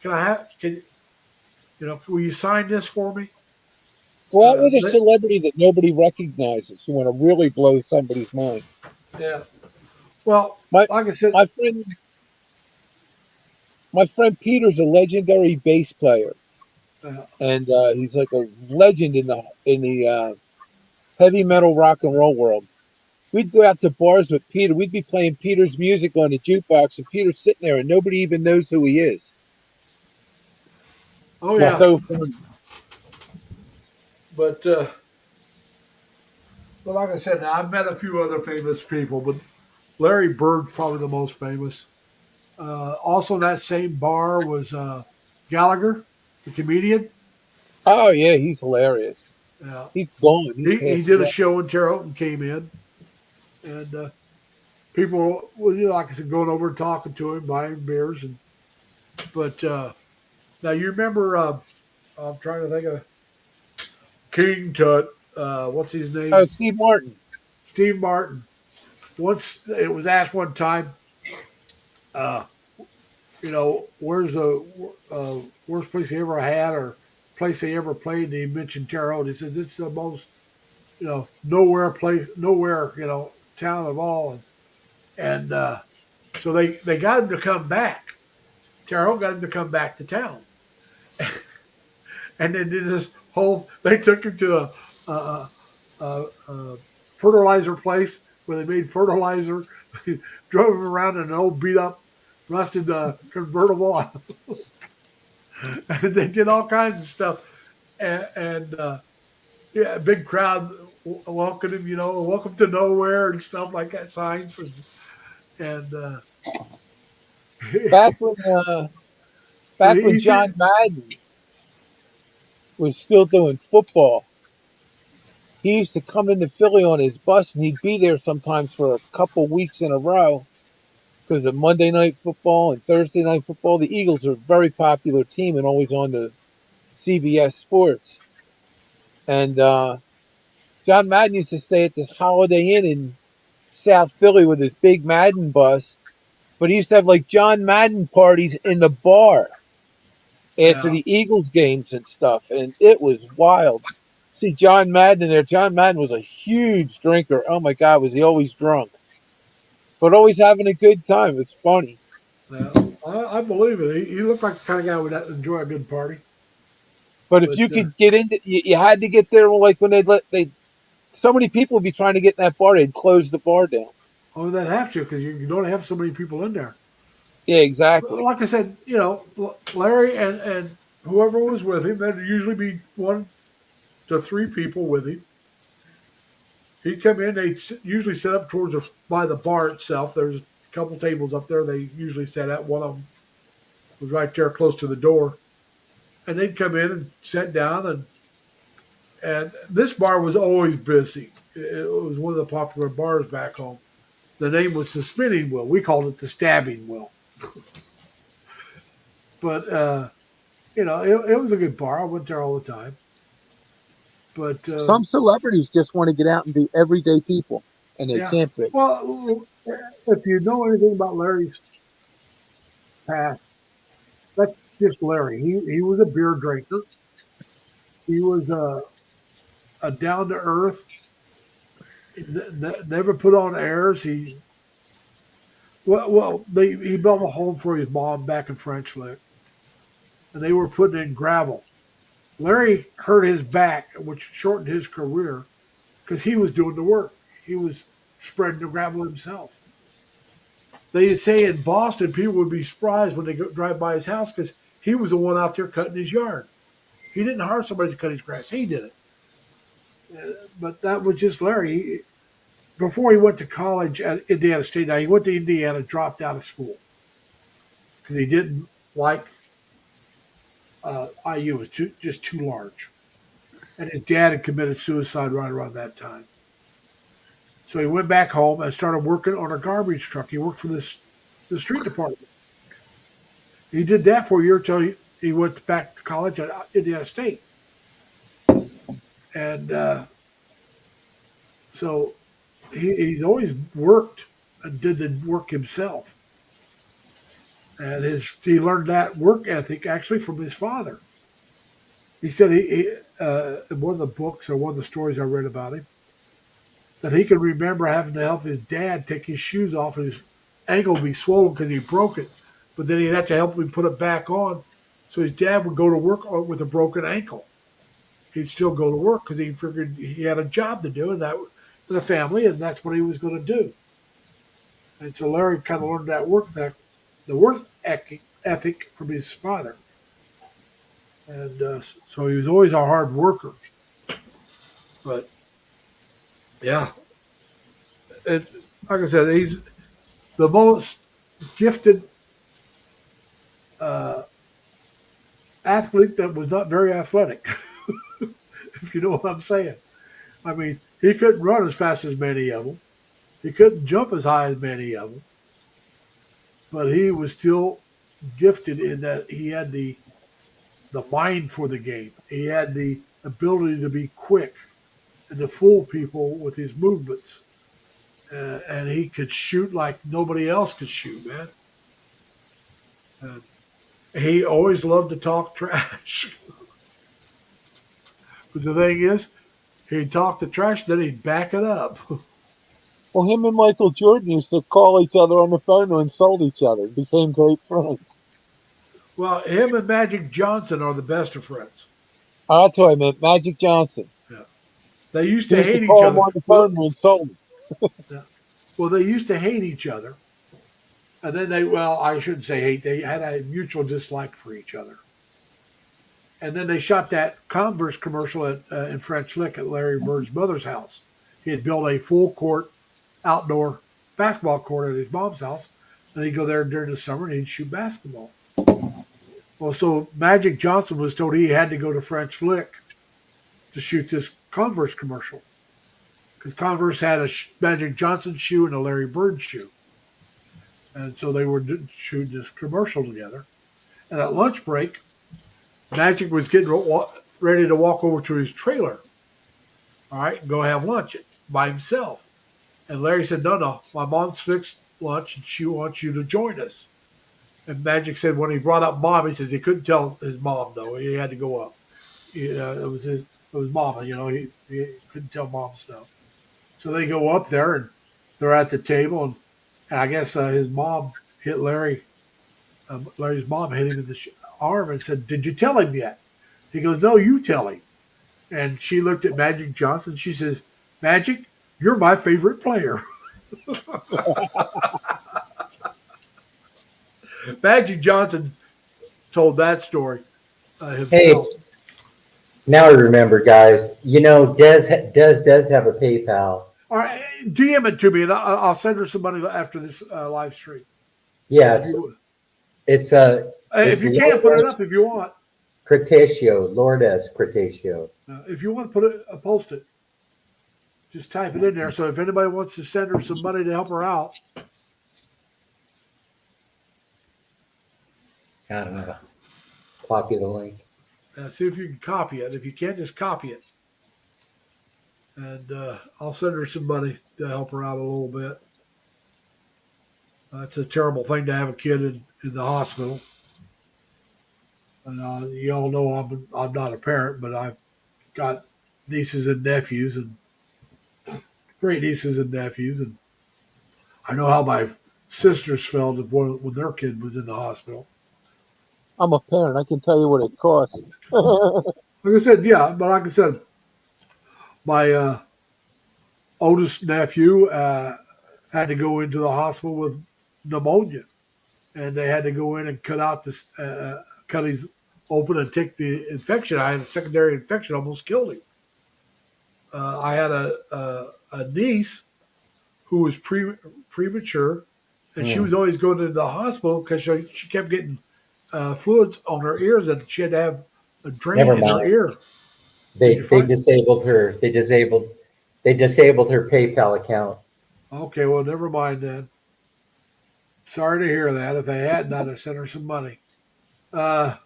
can I have, can will you sign this for me?" Go out with a They, celebrity that nobody recognizes. You want to really blow somebody's mind. yeah. Well, My like I said, my friend my friend Peter's a legendary bass player, uh, and he's like a legend in the heavy metal rock and roll world. We'd go out to bars with Peter. We'd be playing Peter's music on the jukebox, and Peter's sitting there, and nobody even knows who he is. oh It's yeah. so funny. But Well, like I said, now I've met a few other famous people, but Larry Bird's probably the most famous. Also, in that same bar was Gallagher, the comedian. Oh yeah, he's hilarious. Uh, He's gone. He he passed did a away. show when Terre Haute came in, and people, well, like I said, going over and talking to him, buying beers, and but now you remember? I'm trying to think of King Tut. What's his Oh, name? Steve Martin. Steve Martin. Once it was asked one time, uh, where's the worst place he ever had or place he ever played? And he mentioned Terre Haute. He says it's the most, nowhere place, nowhere, town of all. And so they got him to come back. Terre Haute got him to come back to town, and then did this whole. They took him to a fertilizer place where they made fertilizer. Drove him around in an old beat up, rusted convertible, and they did all kinds of stuff. And yeah, a big crowd welcomed him. Welcome to nowhere and stuff like that. Signs and Back when back when he John said, Madden was still doing football, he used to come into Philly on his bus, and he'd be there sometimes for a couple weeks in a row because of Monday night football and Thursday night football. The Eagles are a very popular team and always on the CBS Sports. And John Madden used to stay at this Holiday Inn in South Philly with his big Madden bus, but he used to have like John Madden parties in the bar after yeah, the Eagles games and stuff, and it was wild. See John Madden in there. John Madden was a huge drinker. Oh my God, was he always drunk, but always having a good time. It's funny. yeah, I believe it. He looked like the kind of guy who would enjoy a good party. But if But you could get into, you had to get there. Like when they so many people would be trying to get in that bar, they'd close the bar down. oh, they'd have to because you don't have so many people in there. Yeah, But exactly. like I said, Larry and whoever was with him, there'd usually be 1 to 3 people with him. He'd come in. They'd usually set up towards by the bar itself. There's a couple tables up there. They usually sat at. One of them was right there close to the door, and they'd come in and sit down. And this bar was always busy. It was one of the popular bars back home. The name was the Spinning Wheel. We called it the Stabbing Wheel. But it was a good bar. I went there all the time. But Some celebrities just want to get out and be everyday people, and they yeah, can't be. well, if you know anything about Larry's past, that's just Larry. He was a beer drinker. He was a down to earth. Never put on airs. He built a home for his mom back in French Lick, and they were putting in gravel. Larry hurt his back, which shortened his career because he was doing the work. He was spreading the gravel himself. They say in Boston, people would be surprised when they drive by his house because he was the one out there cutting his yard. He didn't hire somebody to cut his grass. He did it. But that was just Larry. Before he went to college at Indiana State, now he went to Indiana, dropped out of school because he didn't like IU. It was just too large. And his dad had committed suicide right around that time. So he went back home and started working on a garbage truck. He worked for the street department. He did that for a year until he went back to college at Indiana State. And so he's always worked and did the work himself. And he learned that work ethic actually from his father. He said in one of the books or one of the stories I read about him that he could remember having to help his dad take his shoes off and his ankle would be swollen because he broke it. But then he'd have to help him put it back on. So his dad would go to work with a broken ankle. He'd still go to work because he figured he had a job to do and that for the family, and that's what he was going to do. And so Larry kind of learned the work ethic from his father. And so he was always a hard worker. But Yeah, it, like I said, he's the most gifted uh, athlete that was not very athletic, if you know what I'm saying. I mean, he couldn't run as fast as many of them. He couldn't jump as high as many of them, but he was still gifted in that he had the mind for the game. He had the ability to be quick and to fool people with his movements. And he could shoot like nobody else could shoot, man. And he always loved to talk trash. But the thing is, he'd talk the trash, then he'd back it up. Well, him and Michael Jordan used to call each other on the phone to insult each other. Became great friends. Well, him and Magic Johnson are the best of friends. Oh, that's what I meant. Magic Johnson. Yeah. They used He to used to hate each call him other. on the phone to insult him. Yeah. Well, they used to hate each other. And then I shouldn't say hate, they had a mutual dislike for each other. And then they shot that Converse commercial in French Lick at Larry Bird's mother's house. He had built a full court outdoor basketball court at his mom's house. And he'd go there during the summer and he'd shoot basketball. Well, so Magic Johnson was told he had to go to French Lick to shoot this Converse commercial. Because Converse had a Magic Johnson shoe and a Larry Bird shoe. And so they were shooting this commercial together. And at lunch break, Magic was getting ready to walk over to his trailer. All right, and go have lunch by himself. And Larry said, no, my mom's fixed lunch and she wants you to join us. And Magic said when he brought up mom, he says he couldn't tell his mom, though. He had to go up. It was mama, he couldn't tell mom stuff. So they go up there and they're at the table. And I guess his mom hit Larry. Larry's mom hit him in the arm and said, "Did you tell him yet?" He goes, "No, you tell him." And she looked at Magic Johnson. She says, "Magic, you're my favorite player." Magic Johnson told that story Hey, himself. now I remember, guys. You know, Des does have a PayPal. All right, DM it to me, and I'll send her some money after this live stream. Yeah, If it's you can't, put it Lourdes up if you want. Cretaceous, Lourdes Cretaceous. If you want to post it, just type it in there. So if anybody wants to send her some money to help her out, I don't know. Copy the link. see if you can copy it. If you can't, just copy it. And I'll send her some money to help her out a little bit. It's a terrible thing to have a kid in the hospital. And you all know I'm not a parent, but I've got nieces and nephews and great nieces and nephews, and I know how my sisters felt when their kid was in the hospital. I'm a parent. I can tell you what it costs. Like I said, yeah, but like I said, my oldest nephew had to go into the hospital with pneumonia, and they had to go in and cut his open and take the infection. I had a secondary infection, almost killed him. I had a niece who was premature, and she was always going to the hospital because she kept getting fluids on her ears, and she had to have a drain Never in her mind. ear. They Did you find it? disabled her. They disabled her PayPal account. Okay, well, never mind then. Sorry to hear that. If they hadn't, I'd have sent her some money. I'll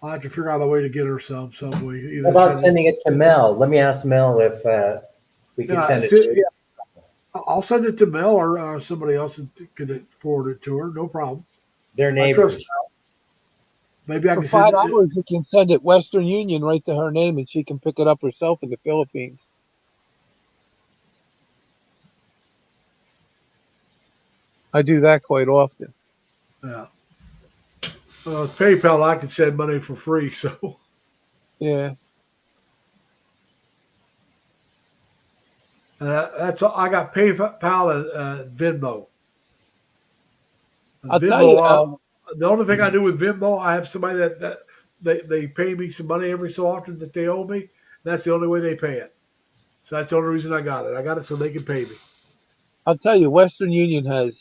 have to figure out a way to get her some way. Either How about send sending it to Mel? Let me ask Mel if we can send it to her. I'll send it to Mel or somebody else and could forward it to her. No problem. Their I trust neighbors. Maybe I For can send it. $5, you can send it Western Union right to her name, and she can pick it up herself in the Philippines. I do that quite often. Yeah. PayPal, I can send money for free. So Yeah. that's all. I got PayPal and Venmo. I'll Venmo. tell you, The only thing I do with Venmo, I have somebody that they pay me some money every so often that they owe me. That's the only way they pay it. So that's the only reason I got it. I got it so they can pay me. I'll tell you, Western Union has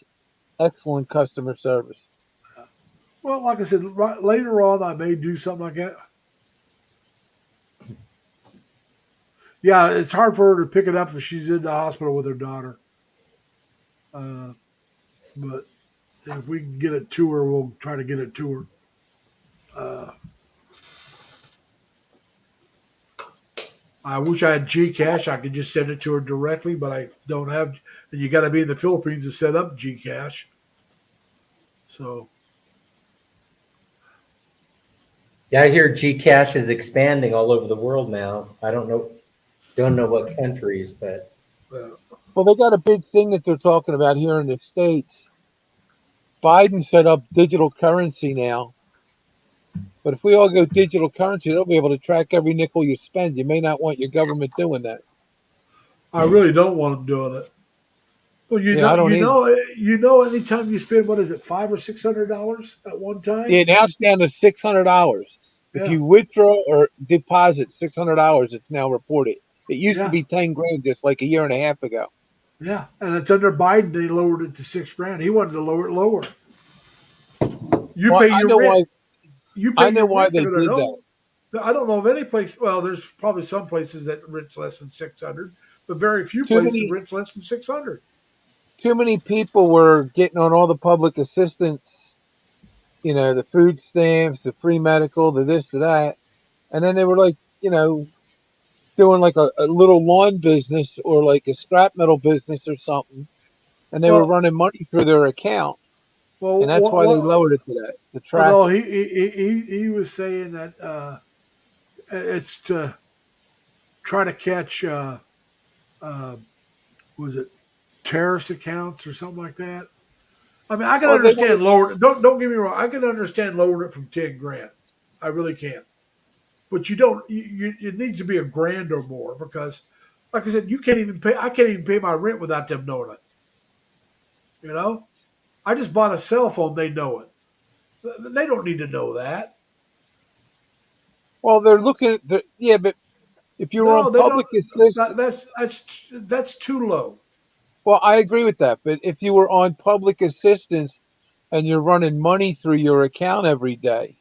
excellent customer service. Well, like I said, right, later on I may do something like that. Yeah, it's hard for her to pick it up if she's in the hospital with her daughter. But if we can get it to her, we'll try to get it to her. I wish I had Gcash. I could just send it to her directly, but I don't have. And you got to be in the Philippines to set up Gcash. So Yeah, I hear Gcash is expanding all over the world now. I don't know what countries, but uh, Well, they got a big thing that they're talking about here in the States. Biden set up digital currency now. But if we all go digital currency, they'll be able to track every nickel you spend. You may not want your government doing that. I really don't want them doing it. Well, Yeah, I don't either. anytime you spend what is it, $500 or $600 at one time? Yeah, now it's down to $600. If Yeah, you withdraw or deposit $600, it's now reported. It used to yeah, be 10 grand just like a year and a half ago. yeah. And it's under Biden. They lowered it to $6,000. He wanted to lower it lower. You Well, pay your rent. You I pay know your why rent. they They're going to did that. know. I don't know of any place. Well, there's probably some places that rent's less than 600, but very few Too places many rent's less than 600. too many people were getting on all the public assistance, the food stamps, the free medical, the this, the that. And then they were like, doing like a little lawn business or like a scrap metal business or something. And they were Well, running money through their account. well, And that's why they lowered it to that, to well, track no, it. he was saying that it's to try to catch uh, was it terrorist accounts or something like that. I mean, I can Well, they want understand lowering. Don't get me wrong. I can understand lowering it from 10 grand. I really can. But you don't. It needs to be a grand or more because, like I said, you can't even pay. I can't even pay my rent without them knowing it. You know, I just bought a cell phone. They know it. They don't need to know that. well, they're looking at yeah, but if you were on No, they don't. public assistance, That's too low. well, I agree with that. But if you were on public assistance and you're running money through your account every day,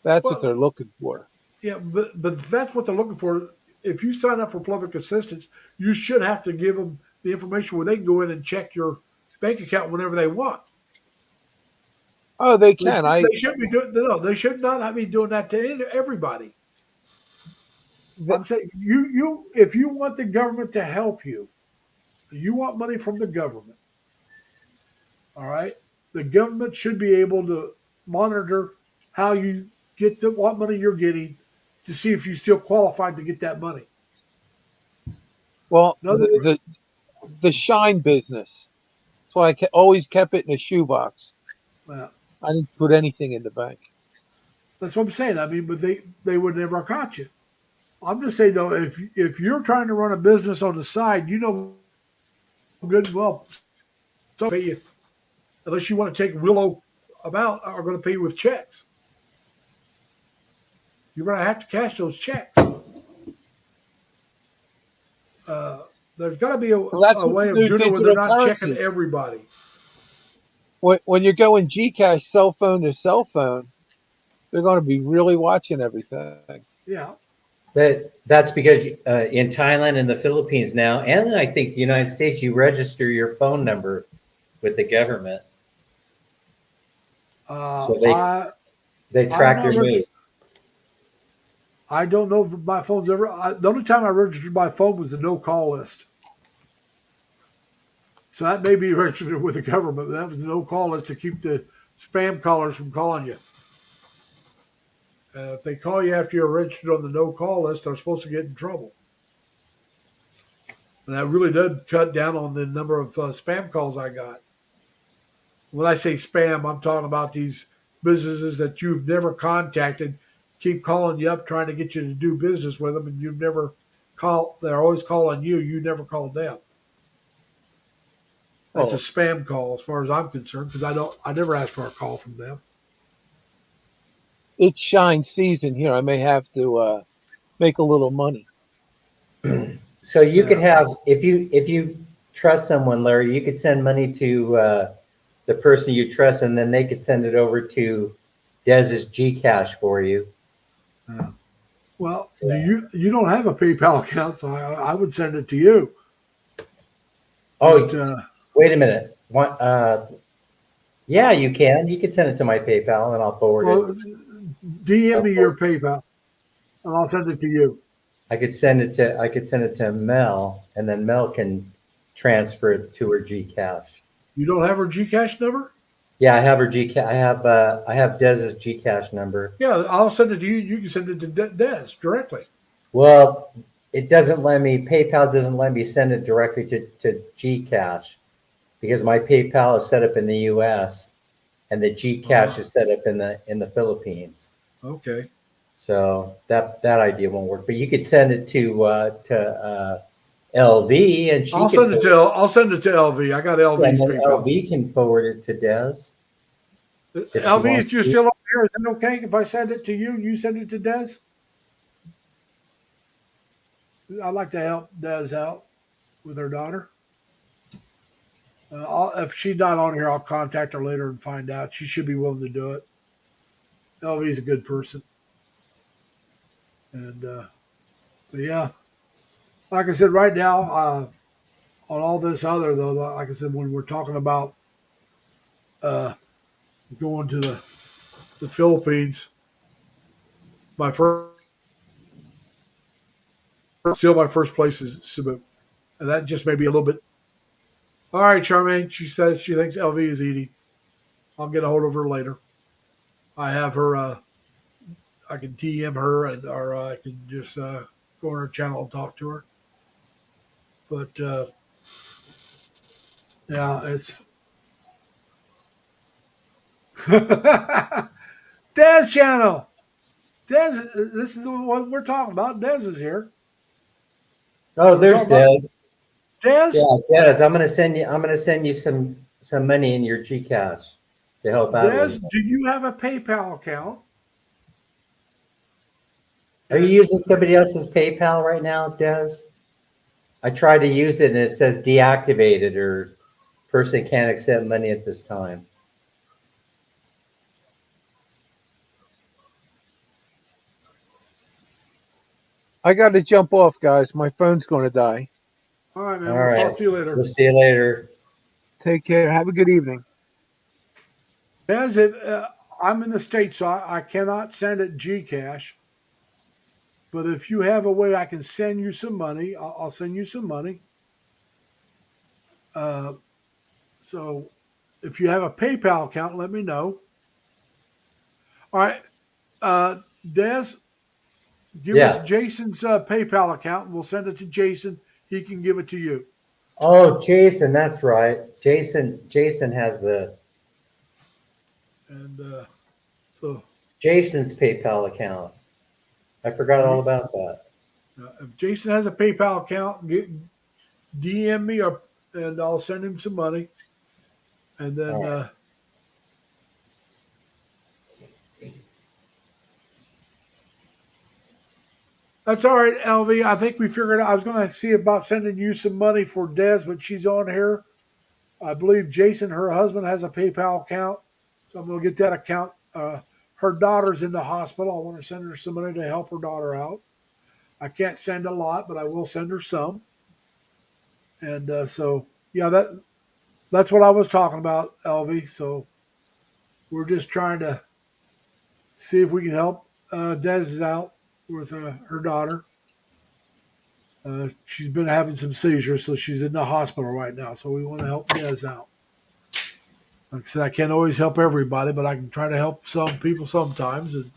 that's what Well, they're looking for. yeah, but that's what they're looking for. If you sign up for public assistance, you should have to give them the information where they can go in and check your bank account whenever they want. Oh, they They can. should, they should be doing no. They should not be doing that to everybody. Th- I'm saying if you want the government to help you, you want money from the government. All right, the government should be able to monitor how you get what money you're getting to see if you still qualified to get that money. well, In other words, the shine business. That's why I always kept it in a shoebox. uh, I didn't put anything in the bank. that's what I'm saying. I mean, but they would never caught you. I'm just saying though, if you're trying to run a business on the side, you know good and well, some pay you unless you want to take Willow amount are going to pay you with checks. You're going to have to cash those checks. There's got to be So that's a what way the of new doing it where they're digital not checking currency. everybody. When you're going Gcash cell phone to cell phone, they're going to be really watching everything. Yeah. that's because in Thailand and the Philippines now, and I think the United States, you register your phone number with the government, so they I'm track not your reg- move. I don't know if my phone's ever. The only time I registered my phone was the no call list. So that may be registered with the government. But that was the no call list to keep the spam callers from calling you. If they call you after you're registered on the no call list, they're supposed to get in trouble. And that really did cut down on the number of spam calls I got. When I say spam, I'm talking about these businesses that you've never contacted, keep calling you up trying to get you to do business with them, and you've never call. They're always calling you. You never called them. That's a Oh, spam call, as far as I'm concerned, because I never asked for a call from them. it's shine season here. I may have to make a little money. So you could Yeah. have, if you trust someone, Larry, you could send money to the person you trust, and then they could send it over to Dez's Gcash for you. Yeah. Well, you don't have a PayPal account, so I would send it to you. But Oh, wait a minute. What? Yeah, you can. You could send it to my PayPal, and I'll forward it. well, DM me your PayPal, and I'll send it to you. I could send it to Mel, and then Mel can transfer it to her Gcash. You don't have her Gcash number? Yeah, I have her Gcash. I have Dez's Gcash number. Yeah, I'll send it to you. You can send it to Des directly. Well, it doesn't let me. PayPal doesn't let me send it directly to Gcash because my PayPal is set up in the U.S. and the Gcash is set up in the Philippines. Okay. So that idea won't work. But you could send it to LV, and she I'll can send it to LV. I got LV's and then PayPal. LV can forward it to Des. she LV, wants is you to. still on here? Is it okay if I send it to you? You send it to Des? I'd like to help Des out with her daughter. If she's not on here, I'll contact her later and find out. She should be willing to do it. LV's a good person. And, but yeah, like I said, right now, on all this other, though, like I said, when we're talking about going to the Philippines, my first place is Cebu. And that just may be a little bit. All right, Charmaine. She says she thinks LV is eating. I'll get a hold of her later. I have her. I can DM her, or I can just go on her channel and talk to her. But yeah, it's Des channel. Des, this is what we're talking about. Des is here. Oh, there's talking about- Des. Des, Yeah, Des. I'm gonna send you some money in your Gcash to help out. Des, do you have a PayPal account? Are you using somebody else's PayPal right now, Des? I tried to use it and it says deactivated or person can't accept money at this time. I got to jump off, guys. My phone's going to die. All right, man. All We'll right. talk to you later. We'll see you later. Take care. Have a good evening. Des, I'm in the States, so I cannot send it Gcash. But if you have a way I can send you some money, I'll send you some money. So if you have a PayPal account, let me know. All right. Des, give Yeah. us Jason's PayPal account. We'll send it to Jason. He can give it to you. Oh, Jason, that's right. Jason has And so Jason's PayPal account. I forgot all about that. if Jason has a PayPal account, DM me and I'll send him some money. And then All right. That's all right, LV. I think we figured out. I was going to see about sending you some money for Des, but she's on here. I believe Jason, her husband, has a PayPal account. So I'm going to get that account. Her daughter's in the hospital. I want to send her some money to help her daughter out. I can't send a lot, but I will send her some. And so, yeah, that's what I was talking about, LV. So we're just trying to see if we can help Des out with her daughter. She's been having some seizures, so she's in the hospital right now. So we want to help Des out. Like I said, I can't always help everybody, but I can try to help some people sometimes. And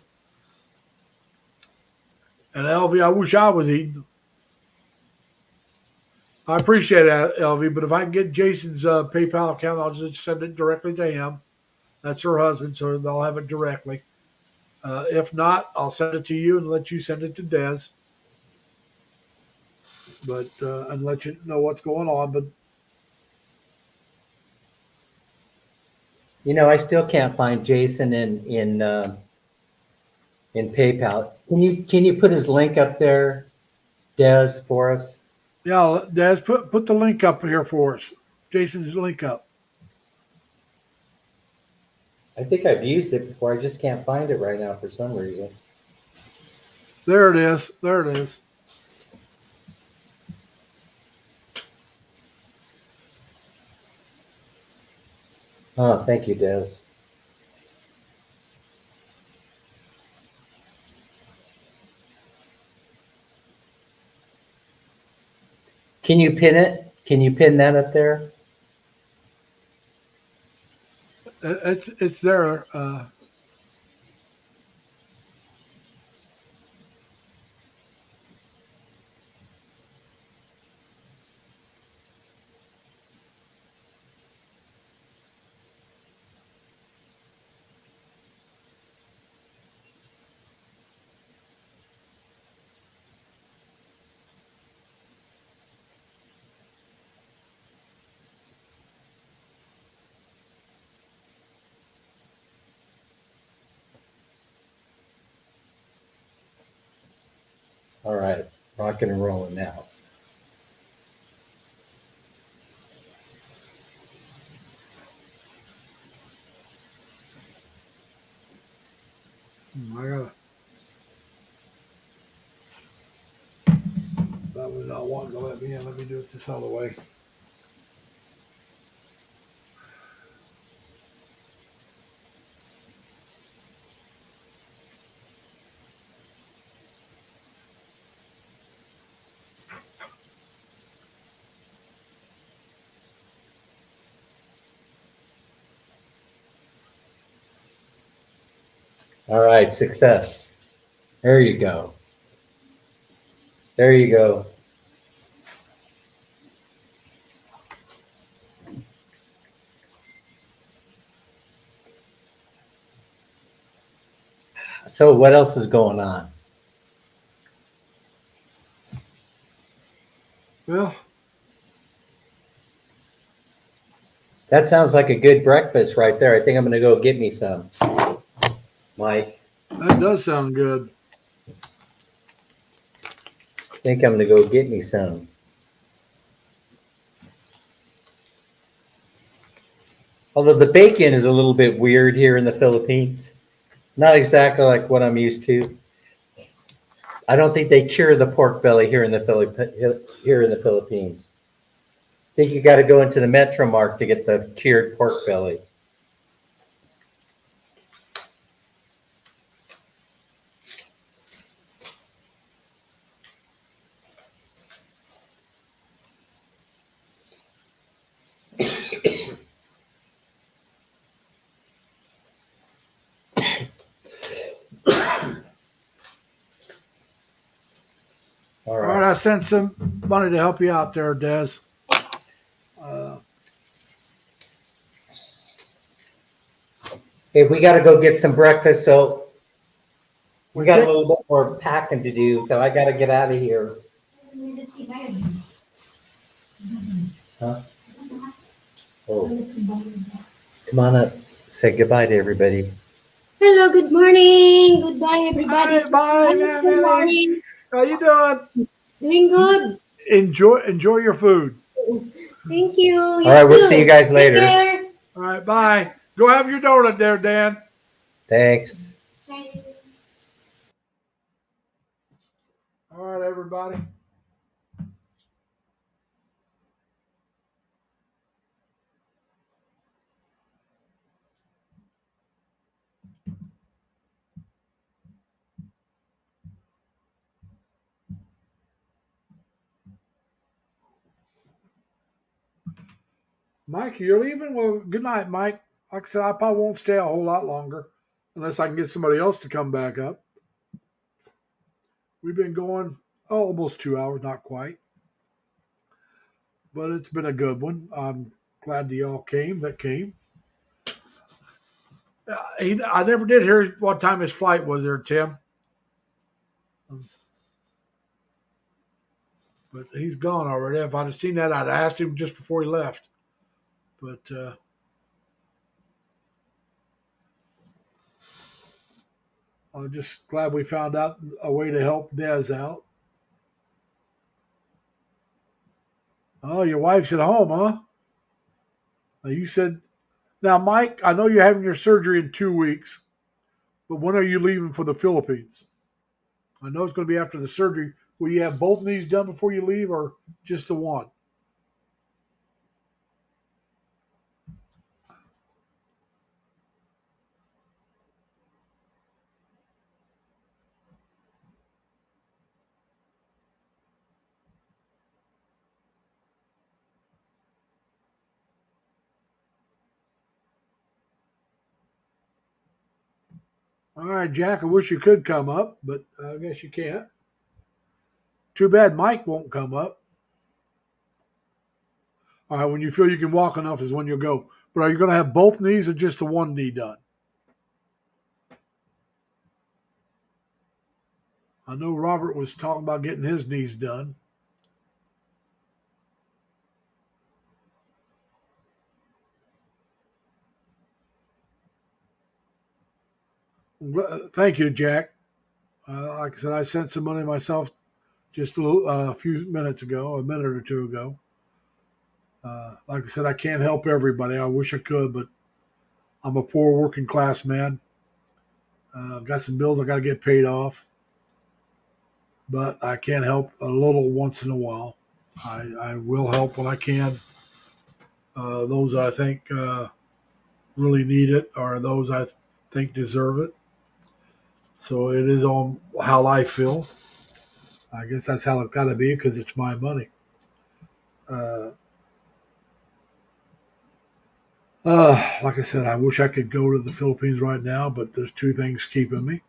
LV, I wish I was eating. I appreciate that, LV, but if I can get Jason's PayPal account, I'll just send it directly to him. That's her husband, so they'll have it directly. If not, I'll send it to you and let you send it to Des. But and let you know what's going on. But I still can't find Jason in PayPal. Can you put his link up there, Des, for us? Yeah, Des, put the link up here for us. Jason's link up. I think I've used it before. I just can't find it right now for some reason. There it is. There it is. Oh, thank you, Des. Can you pin it? Can you pin that up there? It's there. All right, rocking and rolling now. I gotta. That was not wanting to let me in. Let me do it this other way. All right, success. There you go. There you go. So what else is going on? Well, That sounds like a good breakfast right there. I think I'm going to go get me some. Mike, that does sound good. I think I'm going to go get me some. Although the bacon is a little bit weird here in the Philippines. Not exactly like what I'm used to. I don't think they cure the pork belly here in the Philippines. I think you got to go into the Metro Mart to get the cured pork belly. All All right. right, I sent some money to help you out there, Des. Hey, we got to go get some breakfast, so we got a Okay. little bit more packing to do. So I got to get out of here. Huh? Oh, come on up. Say goodbye to everybody. Hello, good morning. Goodbye, everybody. Hi, bye, Good Millie. morning. How you doing? Doing good. Enjoy your food. Thank you. All You right, too. we'll see you guys Take later. care. All right, bye. Go have your donut there, Dan. Thanks. Thanks. All right, everybody. Mike, you're leaving? Well, good night, Mike. Like I said, I probably won't stay a whole lot longer unless I can get somebody else to come back up. We've been going almost 2 hours, not quite. But it's been a good one. I'm glad that y'all came that came. I never did hear what time his flight was there, Tim. But he's gone already. If I'd have seen that, I'd have asked him just before he left. But I'm just glad we found out a way to help Des out. Oh, your wife's at home, huh? Now you said, now, Mike, I know you're having your surgery in 2 weeks, but when are you leaving for the Philippines? I know it's going to be after the surgery. Will you have both knees done before you leave or just the one? All right, Jack, I wish you could come up, but I guess you can't. Too bad Mike won't come up. All right, when you feel you can walk enough is when you'll go. But are you going to have both knees or just the one knee done? I know Robert was talking about getting his knees done. Thank you, Jack. Like I said, I sent some money myself just a few minutes ago, a minute or two ago. Like I said, I can't help everybody. I wish I could, but I'm a poor working class man. Got some bills I got to get paid off, but I can't help a little once in a while. I will help when I can. Those I think really need it or those I think deserve it. So it is on how I feel. I guess that's how it got to be because it's my money. Uh, like I said, I wish I could go to the Philippines right now, but there's two things keeping me.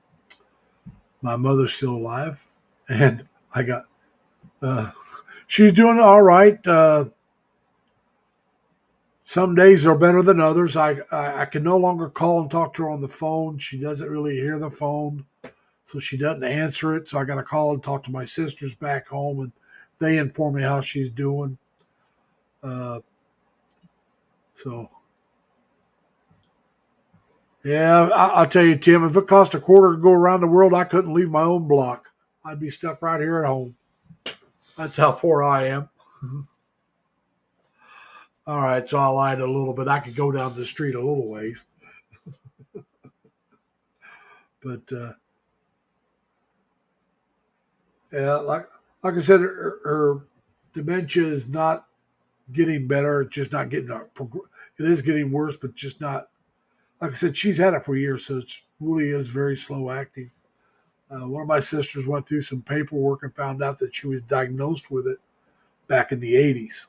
My mother's still alive, and I got. Uh, she's doing all right. Some days are better than others. I can no longer call and talk to her on the phone. She doesn't really hear the phone, so she doesn't answer it. So I got to call and talk to my sisters back home, and they inform me how she's doing. Uh, so yeah, I'll tell you, Tim, if it cost a quarter to go around the world, I couldn't leave my own block. I'd be stuck right here at home. That's how poor I am. All right, so I lied a little bit. I could go down the street a little ways, but yeah, like I said, her dementia is not getting better. It's just not getting. It is getting worse, but just not. Like I said, she's had it for years, so it really is very slow acting. One of my sisters went through some paperwork and found out that she was diagnosed with it back in the 80s.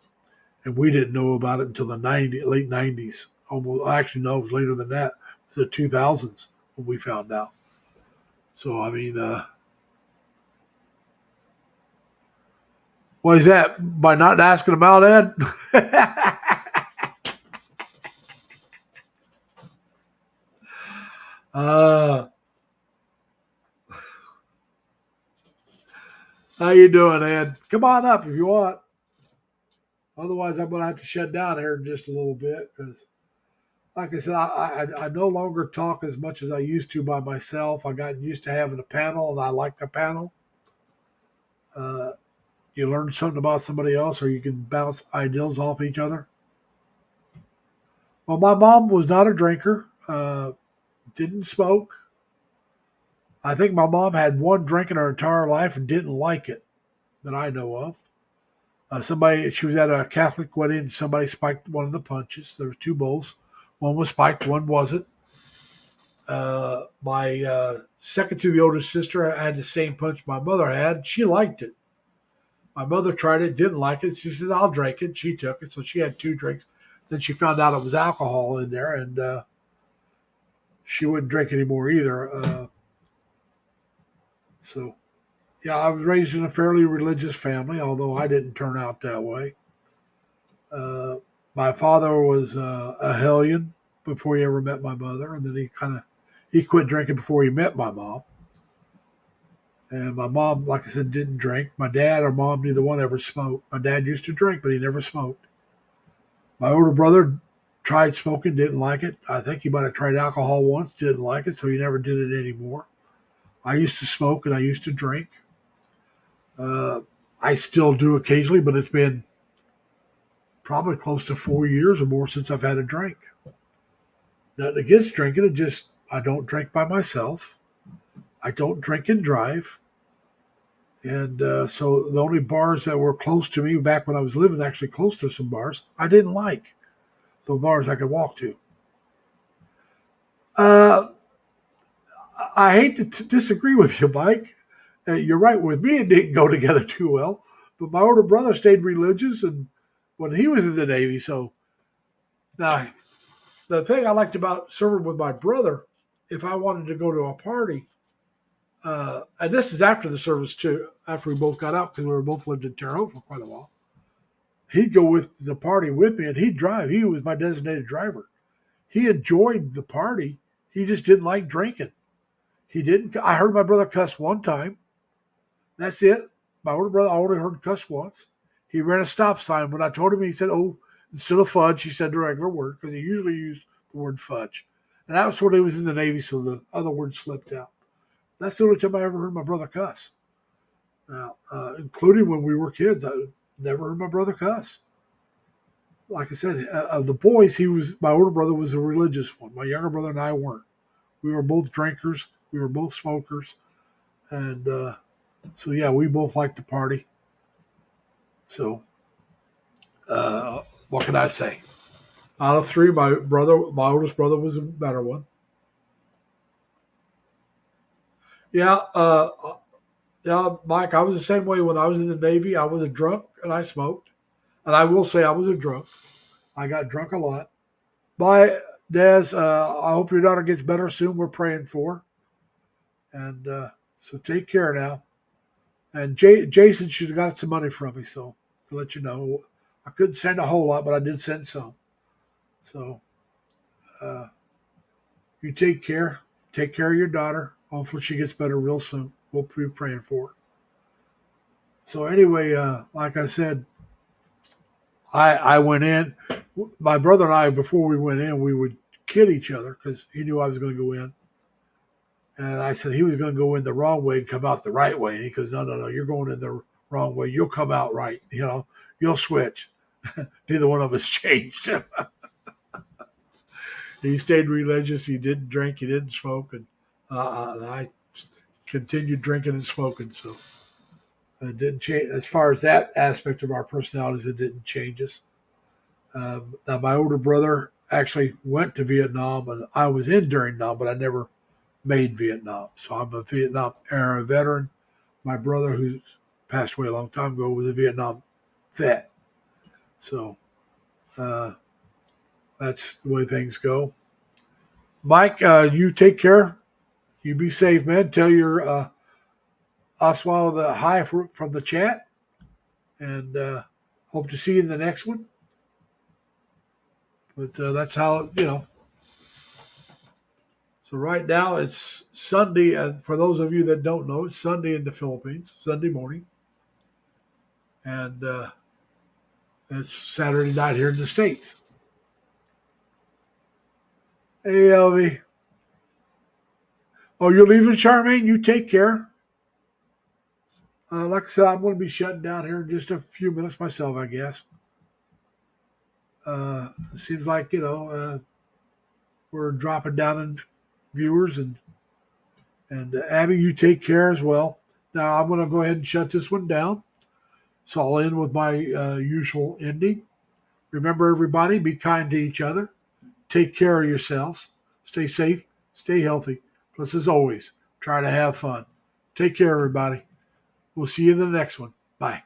And we didn't know about it until the late 90s. Almost, actually, no, it was later than that. It was the 2000s when we found out. So, I mean, what is that? By not asking about Ed? uh, how you doing, Ed? Come on up if you want. Otherwise, I'm going to have to shut down here in just a little bit because, like I said, I no longer talk as much as I used to by myself. I got used to having a panel, and I like the panel. Uh, you learn something about somebody else, or you can bounce ideas off each other. Well, my mom was not a drinker, didn't smoke. I think my mom had one drink in her entire life and didn't like it that I know of. She was at a Catholic wedding and somebody spiked one of the punches. There were two bowls. One was spiked, one wasn't. My second to the oldest sister had the same punch my mother had. She liked it. My mother tried it, didn't like it. She said, I'll drink it. She took it. So she had two drinks. Then she found out it was alcohol in there, and she wouldn't drink anymore either. So, yeah, I was raised in a fairly religious family, although I didn't turn out that way. My father was a hellion before he ever met my mother, and then he quit drinking before he met my mom. And my mom, like I said, didn't drink. My dad or mom, neither one ever smoked. My dad used to drink, but he never smoked. My older brother tried smoking, didn't like it. I think he might have tried alcohol once, didn't like it, so he never did it anymore. I used to smoke and I used to drink. I still do occasionally, but it's been probably close to 4 years or more since I've had a drink. Nothing against drinking. It just, I don't drink by myself. I don't drink and drive. And so the only bars that were close to me back when I was living actually close to some bars, I didn't like the bars I could walk to. I hate to disagree with you, Mike. You're right. With me, it didn't go together too well. But my older brother stayed religious, and when he was in the Navy, so now the thing I liked about serving with my brother, if I wanted to go to a party, and this is after the service too, after we both got out because we were both lived in Terre Haute for quite a while. He'd go with the party with me, and he'd drive. He was my designated driver. He enjoyed the party. He just didn't like drinking. He didn't. I heard my brother cuss one time. That's it. My older brother, I only heard him cuss once. He ran a stop sign. When I told him, he said, "Oh, instead of fudge," he said the regular word because he usually used the word fudge. And that was when he was in the Navy, so the other word slipped out. That's the only time I ever heard my brother cuss. Now, including when we were kids, I never heard my brother cuss. Like I said, of the boys, my older brother was a religious one. My younger brother and I weren't. We were both drinkers. We were both smokers. And so, yeah, we both liked to party. So, what can I say? Out of three, my oldest brother was a better one. Yeah, Mike, I was the same way when I was in the Navy. I was a drunk and I smoked. And I will say I was a drunk. I got drunk a lot. Bye, Des. I hope your daughter gets better soon. We're praying for her. And so take care now. And Jason should have got some money from me, so to let you know. I couldn't send a whole lot, but I did send some. So you take care. Take care of your daughter. Hopefully she gets better real soon. We'll be praying for her. So anyway, like I said, I went in. My brother and I, before we went in, we would kid each other because he knew I was going to go in. And I said he was going to go in the wrong way and come out the right way. And he goes, no, you're going in the wrong way. You'll come out right. You'll switch. Neither one of us changed. He stayed religious. He didn't drink. He didn't smoke. And I continued drinking and smoking. So it didn't change. As far as that aspect of our personalities, it didn't change us. Now, my older brother actually went to Vietnam, and I was in during Vietnam, but I never made Vietnam. So I'm a Vietnam era veteran. My brother, who's passed away a long time ago, was a Vietnam vet. So that's the way things go. Mike, you take care. You be safe, man. Tell your Oswald the hi from the chat. And hope to see you in the next one. But that's how, So right now it's Sunday, and for those of you that don't know, it's Sunday in the Philippines, Sunday morning. And it's Saturday night here in the States. Hey, Elvie. Oh, you're leaving, Charmaine? You take care. Like I said, I'm going to be shutting down here in just a few minutes myself, I guess. Seems like, we're dropping down in viewers, and Abby, you take care as well. Now I'm going to go ahead and shut this one down. So I'll end with my usual ending. Remember, everybody, be kind to each other. Take care of yourselves. Stay safe. Stay healthy. Plus, as always, try to have fun. Take care, everybody. We'll see you in the next one. Bye.